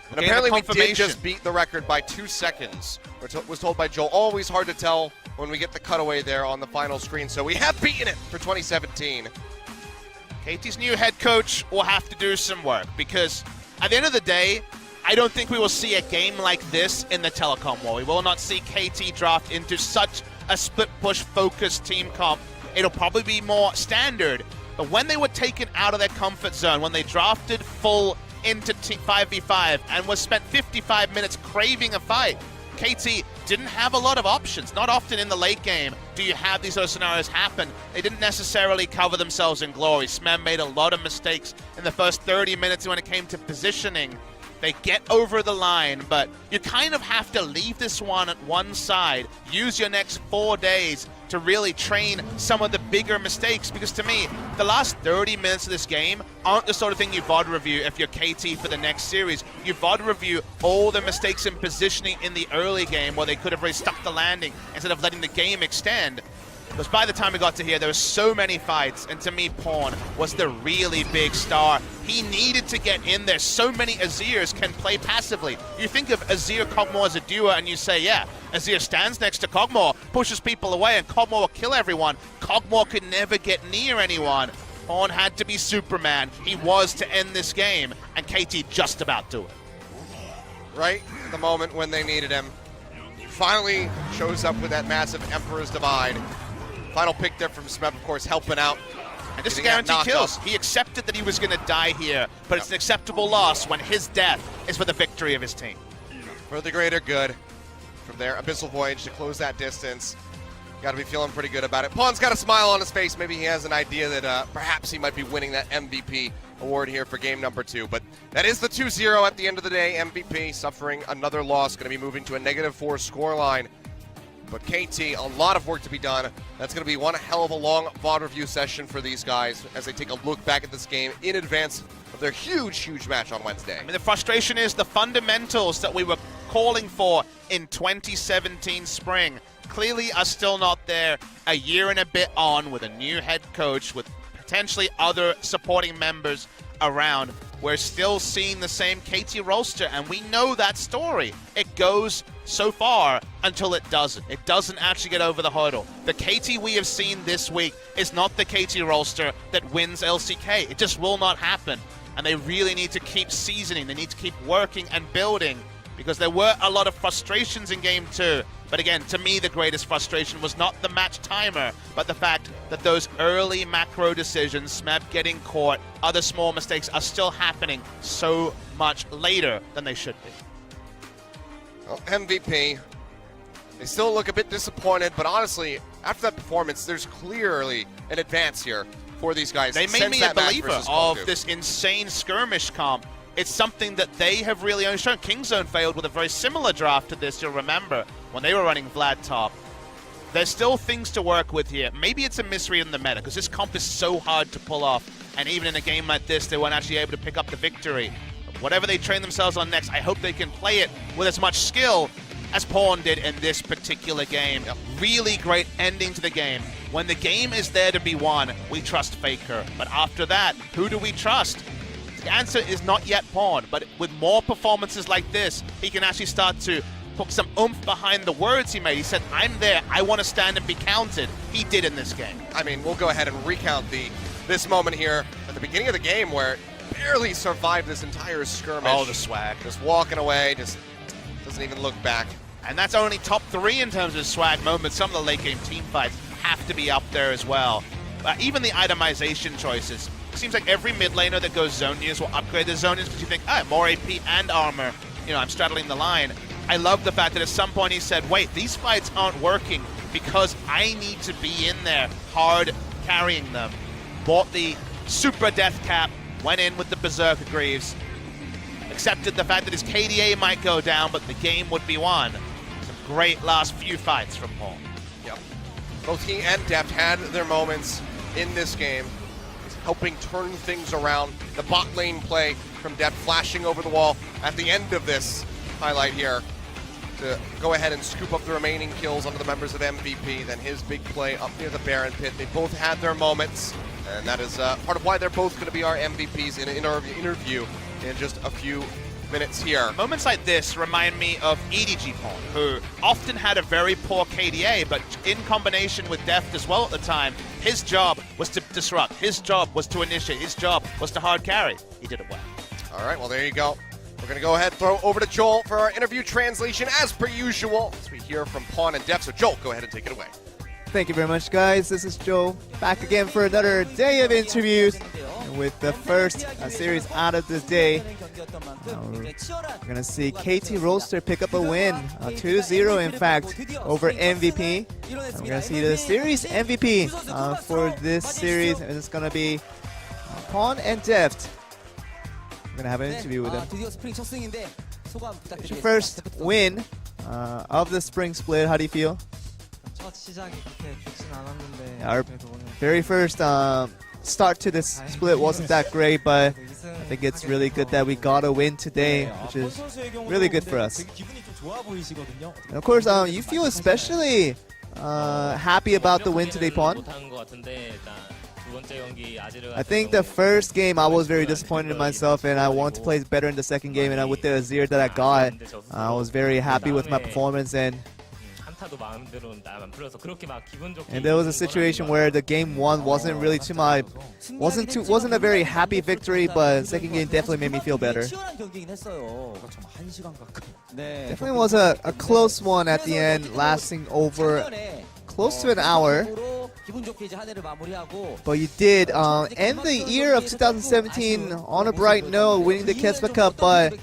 And apparently we did just beat the record by 2 seconds. Was told by Joel. Always hard to tell when we get the cutaway there on the final screen. So we have beaten it for 2017. KT's new head coach will have to do some work, because at the end of the day, I don't think we will see a game like this in the telecom war. We will not see KT draft into such a split push focused team comp. It'll probably be more standard. But when they were taken out of their comfort zone, when they drafted full into 5v5 and was spent 55 minutes craving a fight, KT didn't have a lot of options. Not often in the late game do you have these sort of scenarios happen. They didn't necessarily cover themselves in glory. Smem made a lot of mistakes in the first 30 minutes when it came to positioning. They get over the line, but you kind of have to leave this one at one side. Use your next 4 days to really train some of the bigger mistakes, because to me, the last 30 minutes of this game aren't the sort of thing you VOD review if you're KT for the next series. You VOD review all the mistakes in positioning in the early game where they could have really stuck the landing instead of letting the game extend. Because by the time we got to here, there were so many fights, and to me, Pawn was the really big star. He needed to get in there. So many Azirs can play passively. You think of Azir Kog'Maw as a duo, and you say, yeah, Azir stands next to Kog'Maw, pushes people away, and Kog'Maw will kill everyone. Kog'Maw could never get near anyone. Pawn had to be Superman. He was to end this game, and KT just about do it. Right at the moment when they needed him. Finally shows up with that massive Emperor's Divide. Final pick there from Smep, of course, helping out. And this is guaranteed kills. He accepted that he was going to die here, but it's an acceptable loss when his death is for the victory of his team. For the greater good. From there, Abyssal Voyage to close that distance. Got to be feeling pretty good about it. Pawn's got a smile on his face. Maybe he has an idea that perhaps he might be winning that MVP award here for game number 2. But that is the 2-0 at the end of the day. MVP suffering another loss. Going to be moving to a -4 scoreline. But KT, a lot of work to be done. That's going to be one hell of a long VOD review session for these guys as they take a look back at this game in advance of their huge, huge match on Wednesday. I mean, the frustration is the fundamentals that we were calling for in 2017 spring clearly are still not there a year and a bit on, with a new head coach, with potentially other supporting members around. We're still seeing the same KT Rolster, and we know that story. It goes so far until it doesn't. It doesn't actually get over the hurdle. The KT we have seen this week is not the KT Rolster that wins LCK. It just will not happen. And they really need to keep seasoning. They need to keep working and building, because there were a lot of frustrations in Game 2. But again, to me, the greatest frustration was not the match timer, but the fact that those early macro decisions, Smeb getting caught, other small mistakes are still happening so much later than they should be. Well, MVP, they still look a bit disappointed, but honestly, after that performance, there's clearly an advance here for these guys. They made me a believer of this insane skirmish comp. It's something that they have really only shown. Kingzone failed with a very similar draft to this, you'll remember, when they were running Vlad top. There's still things to work with here. Maybe it's a misread in the meta, because this comp is so hard to pull off, and even in a game like this, they weren't actually able to pick up the victory. But whatever they train themselves on next, I hope they can play it with as much skill as Pawn did in this particular game. A really great ending to the game. When the game is there to be won, we trust Faker. But after that, who do we trust? The answer is not yet Pawn, but with more performances like this, he can actually start to put some oomph behind the words he made. He said, I'm there, I want to stand and be counted. He did in this game. I mean, we'll go ahead and recount this moment here at the beginning of the game where barely survived this entire skirmish. Oh, the swag. Just walking away, just doesn't even look back. And that's only top 3 in terms of swag moments. Some of the late game team fights have to be up there as well. Even the itemization choices. It seems like every mid laner that goes Zonias will upgrade the Zonias because you think, more AP and armor. You know, I'm straddling the line. I love the fact that at some point he said, wait, these fights aren't working because I need to be in there hard carrying them. Bought the super death cap, went in with the Berserker Greaves, accepted the fact that his KDA might go down, but the game would be won. Some great last few fights from Paul. Yep. Both he and Deft had their moments in this game, helping turn things around. The bot lane play from Deft flashing over the wall at the end of this highlight here to go ahead and scoop up the remaining kills onto the members of MVP. Then his big play up near the Baron pit. They both had their moments, and that is part of why they're both going to be our MVPs in an interview in just a few minutes here. Moments like this remind me of EDG Paul, who often had a very poor KDA, but in combination with Deft as well at the time, his job was to disrupt, his job was to initiate, his job was to hard carry. He did it well. All right, well, there you go. We're going to go ahead and throw over to Joel for our interview translation as per usual as we hear from Pawn and Deft. So Joel, go ahead and take it away. Thank you very much, guys. This is Joe, back again for another day of interviews. And with the first series out of this day, we're going to see KT Rolster pick up a win, 2-0 in fact, over MVP. And we're going to see the series MVP for this series, and it's going to be Pawn and Deft. We're going to have an interview with them. It's your first win of the spring split. How do you feel? Our very first start to this split wasn't that great, but I think it's really good that we got a win today, which is really good for us. And of course, you feel especially happy about the win today, Pawn. I think the first game I was very disappointed in myself, and I wanted to play better in the second game, and with the Azir that I got, I was very happy with my performance. And there was a situation where the game one wasn't really wasn't a very happy victory, but second game definitely made me feel better. Definitely was a close one at the end, lasting over close to an hour. But you did end the year of 2017 on a bright note, winning the Kespa Cup, but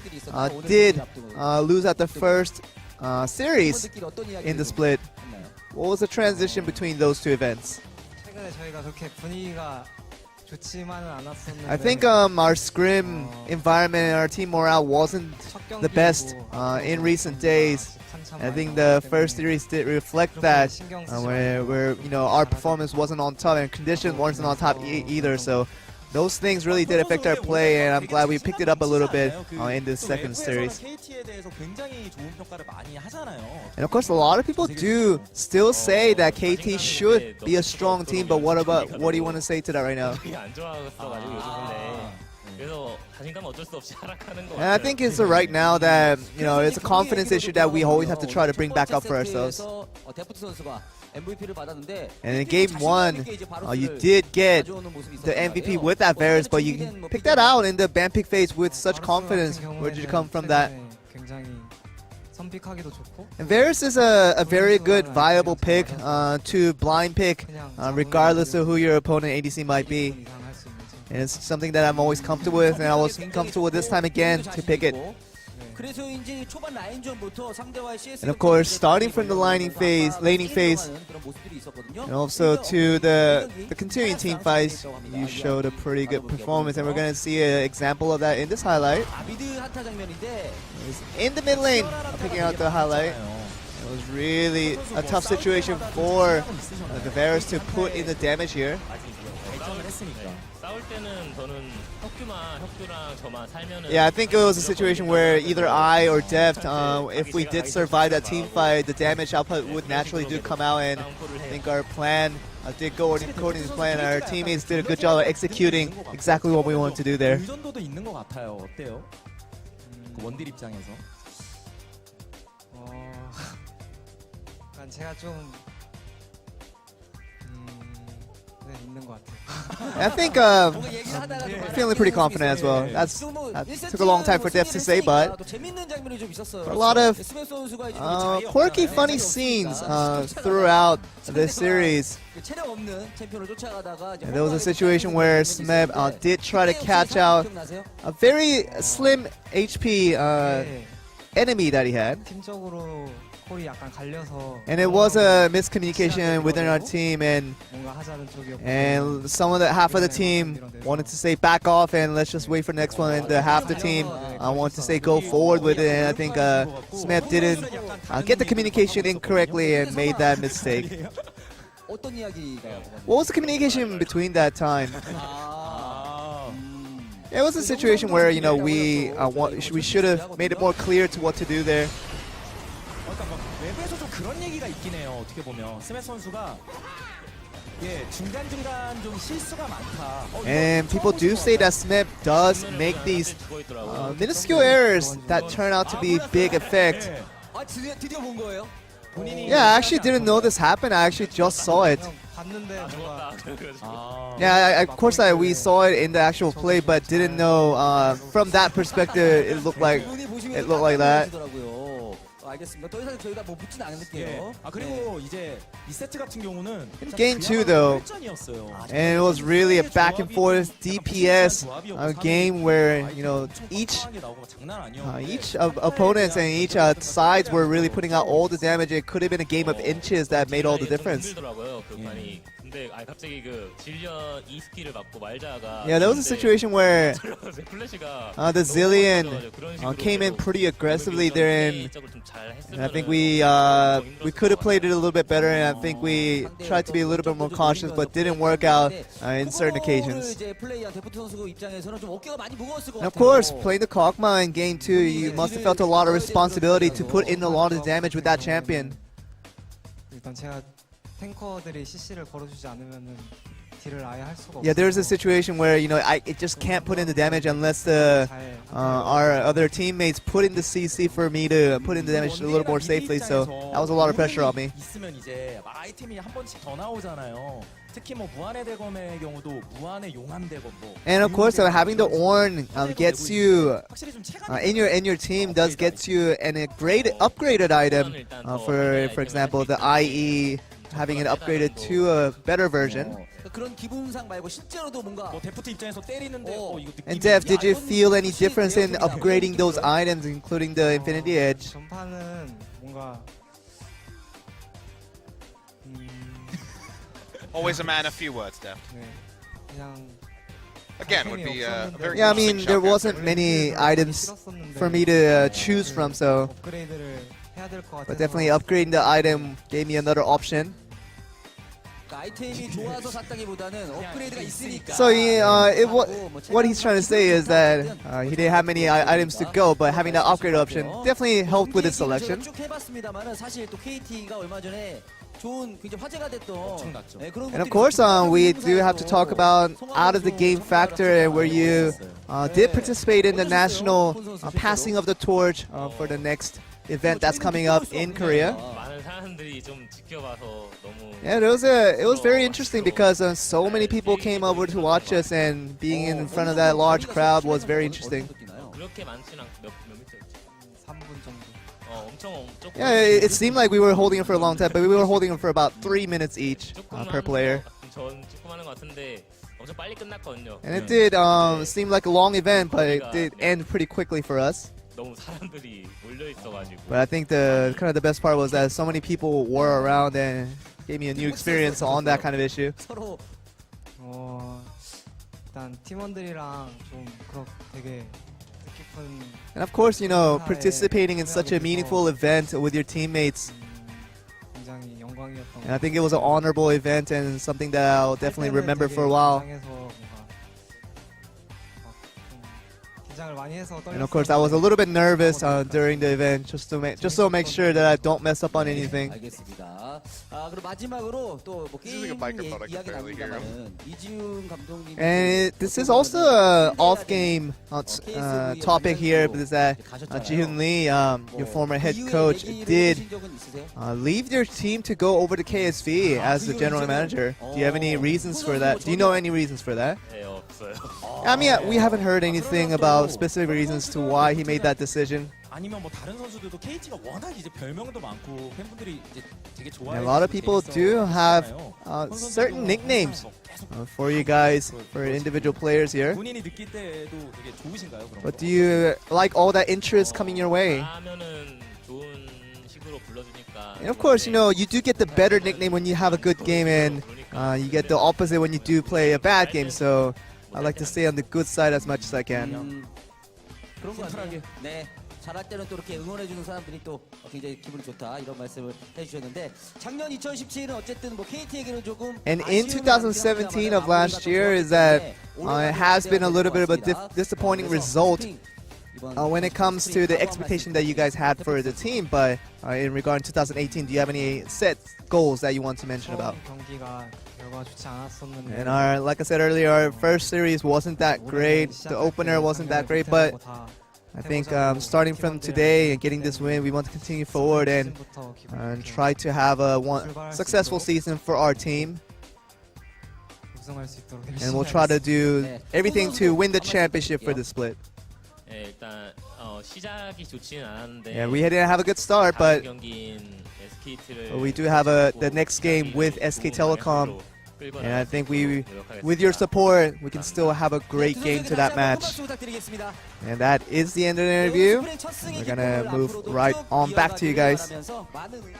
did lose at the first series in the split. What was the transition between those two events? I think our scrim environment and our team morale wasn't the best in recent days. I think the first series did reflect that, where you know, our performance wasn't on top and conditions weren't on top either. So those things really did affect our play, and I'm glad we picked it up a little bit in this second series. And of course, a lot of people do still say that KT should be a strong team, but what do you want to say to that right now? And I think it's right now that, you know, it's a confidence issue that we always have to try to bring back up for ourselves. And in game one, you did get the MVP with that Varus, but you picked that out in the ban pick phase with such confidence. Where did you come from that? And Varus is a very good, viable pick to blind pick, regardless of who your opponent ADC might be. And it's something that I'm always comfortable with, and I was comfortable with this time again to pick it. And of course, starting from the laning phase, and also to the continuing team fights, you showed a pretty good performance, and we're going to see an example of that in this highlight. In the mid lane, picking out the highlight. It was really a tough situation for the Varus to put in the damage here. Yeah, I think it was a situation where either I or Deft, if we did survive that team fight, the damage output would naturally do come out, and I think our plan did go according to plan. Our teammates did a good job of executing exactly what we wanted to do there. 약간 제가 좀 네, 있는 것 같아요. I think feeling pretty confident as well. That took a long time for Def to say, but a lot of quirky, funny scenes throughout this series. And there was a situation where Smeb did try to catch out a very slim HP enemy that he had. 팀적으로 콜이 약간 갈려서 And it was a miscommunication within our team, and 뭔가 하자는 쪽이었고 some of the half of the team wanted to say back off and let's just wait for the next one, and the half the team wanted to say go forward with it. And I think Smeb didn't get the communication incorrectly and made that mistake. What was the communication between that time? It was a situation where we should have made it more clear to what to do there. 외부에서 좀 그런 얘기가 있긴 해요. 어떻게 보면 스맵 선수가 중간중간 좀 실수가 많다. And people do say that Smeb does make these minuscule errors that turn out to be big effect. 드디어 본 거예요? Yeah, I actually didn't know this happened. I actually just saw it. 봤는데 뭔가 Yeah, of course we saw it in the actual play, but didn't know from that perspective it looked like that. 알겠습니다. 더 이상 저희가 뭐 묻진 않을게요. 그리고 이제 이 세트 같은 경우는 Game 2 though, 전이었어요. and it was really a back and forth DPS game where each opponents and each sides were really putting out all the damage. It could have been a game of inches that made all the difference. 근데 갑자기 그 질리언 이 스킬을 맞고 말자가 Yeah, there was a situation where 플래시가 the Zillion came in pretty aggressively there, and I think we could have played it a little bit better, and I think we tried to be a little bit more cautious, but didn't work out in certain occasions. And of course, playing the Kog'Maw in Game 2, you must have felt a lot of responsibility to put in a lot of damage with that champion. 일단 제가 탱커들이 CC를 걸어주지 않으면은 딜을 아예 할 수가 없어요. Yeah, there's a situation where it just can't put in the damage unless our other teammates put in the CC for me to put in the damage a little more safely. So that was a lot of pressure on me. 있으면 이제 아이템이 한 번씩 더 나오잖아요. 특히 뭐 무한의 대검의 경우도 무한의 용암 대검 뭐. And of course, having the Ornn gets you 확실히 좀 in your team does get you an upgraded item. For example, the IE. Having it upgraded to a better version. 그런 기분상 말고 실제로도 뭔가 뭐 데프트 입장에서 때리는데 이거 And Def, did you feel any difference in upgrading those items, including the Infinity Edge? 전판은 뭔가 Always a man of few words, Def. 네, 그냥 Again, would be a very Yeah, I interesting mean, there shot. wasn't many items for me to choose from, so 업그레이드를 해야 될 것 같아서. but definitely upgrading the item gave me another option. 아이템이 좋아서 샀다기보다는 업그레이드가 있으니까. So what he's trying to say is that he didn't have many items to go, but having that upgrade option definitely helped with his selection. 쭉 해봤습니다만은 사실 또 KT가 얼마 전에 좋은 굉장히 화제가 됐던 And of course, we do have to talk about out of the game factor, where you did participate in the national passing of the torch for the next event that's coming up in Korea. 많은 사람들이 좀 지켜봐서 너무 Yeah, it was very interesting because so many people came over to watch us, and being in front of that large crowd was very interesting. 그렇게 많지는 않고 몇 미터였지? 3분 정도. 엄청 조금. Yeah, it seemed like we were holding it for a long time, but we were holding it for about 3 minutes each per player. 전 조금 하는 것 같은데 엄청 빨리 끝났거든요. And it did seem like a long event, but it did end pretty quickly for us. 너무 사람들이 몰려 있어가지고. But I think the best part was that so many people were around and gave me a new experience on that kind of issue. 서로 일단 팀원들이랑 좀 되게 뜻깊은. And of course, participating in such a meaningful event with your teammates. 굉장히 영광이었던. And I think it was an honorable event and something that I'll definitely remember for a while. 긴장을 많이 해서 And of course, I was a little bit nervous during the event, just to make sure that I don't mess up on anything. 알겠습니다. 그럼 마지막으로 또뭐 This is like a 게임 microphone, I can 이야기 barely hear 나옵니다만은 이지훈 감독님 And this is also an off-game topic here, because that Ji-Hoon Lee, your former head coach, did leave your team to go over to KSV as the general manager. Do you have any reasons for that? Do you know any reasons for that? 네, 없어요. I mean, we haven't heard anything about specific reasons to why he made that decision. 아니면 뭐 다른 선수들도 KT가 워낙 이제 별명도 많고 팬분들이 이제 되게 And 좋아해. a lot of people do have certain nicknames for you guys, for individual players here. 본인이 느낄 때도 되게 좋으신가요? 그런 But 거? do you like all that interest coming your way? 하면은 좋은 식으로 불러주니까. And of course, you know, you do get the better nickname when you have a good game, and you get the opposite when you do play a bad game. So I like to stay on the good side as much as I can. 그런 거 같아요. 네. 잘할 때는 또 이렇게 응원해주는 사람들이 또 굉장히 기분이 좋다 이런 말씀을 해주셨는데 작년 2017은 어쨌든 뭐 KT에게는 조금 And in 2017 of last year is that it has been a little bit of a disappointing result when it comes to the expectation that you guys had for the team. But in regard to 2018, do you have any set goals that you want to mention about? 경기가 결과가 좋지 않았었는데 And like I said earlier, our first series wasn't that great. The opener wasn't that great, but I think starting from today and getting this win, we want to continue forward and try to have a successful season for our team. 우승할 수 있도록 And we'll try to do everything to win the championship for the split. 네, 일단 시작이 좋지는 않았는데. Yeah, we didn't have a good start, but 경기인 SKT를 we do have the next game with SK Telecom. And I think with your support, we can still have a great game to that match. And that is the end of the interview. We're gonna move right on back to you guys.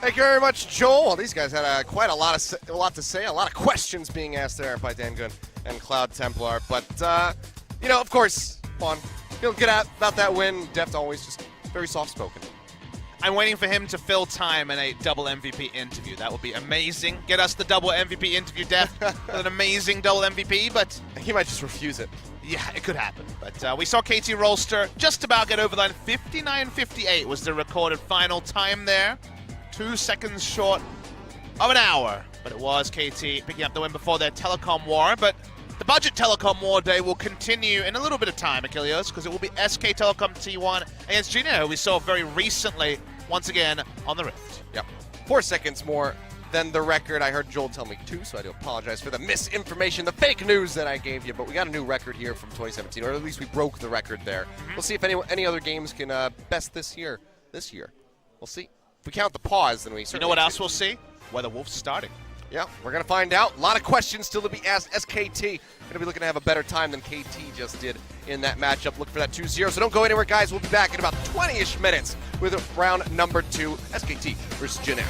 Thank you very much, Joel. Well, these guys had quite a lot to say, a lot of questions being asked there by Dangun and Cloud Templar. But you know, of course, Juan, feel good about that win. Deft always just very soft-spoken. I'm waiting for him to fill time in a double MVP interview. That would be amazing. Get us the double MVP interview, Def. An amazing double MVP, but He might just refuse it. yeah, it could happen. But we saw KT Rolster just about get over the line. 59:58 was the recorded final time there. 2 seconds short of an hour. But it was KT picking up the win before their telecom war. But the budget telecom war day will continue in a little bit of time, Achilles, because it will be SK Telecom T1 against Gino, who we saw very recently, once again, on the Rift. Yep. 4 seconds more than the record. I heard Joel tell me 2, so I do apologize for the misinformation, the fake news that I gave you. But we got a new record here from 2017, or at least we broke the record there. We'll see if any other games can best this year. We'll see. If we count the pause, then we You certainly know what else can. we'll see? Whether Wolf's starting. Yeah, we're going to find out. A lot of questions still to be asked. SKT going to be looking to have a better time than KT just did in that matchup. Look for that 2-0. So don't go anywhere, guys. We'll be back in about 20-ish minutes with round number 2, SKT versus Jin Air.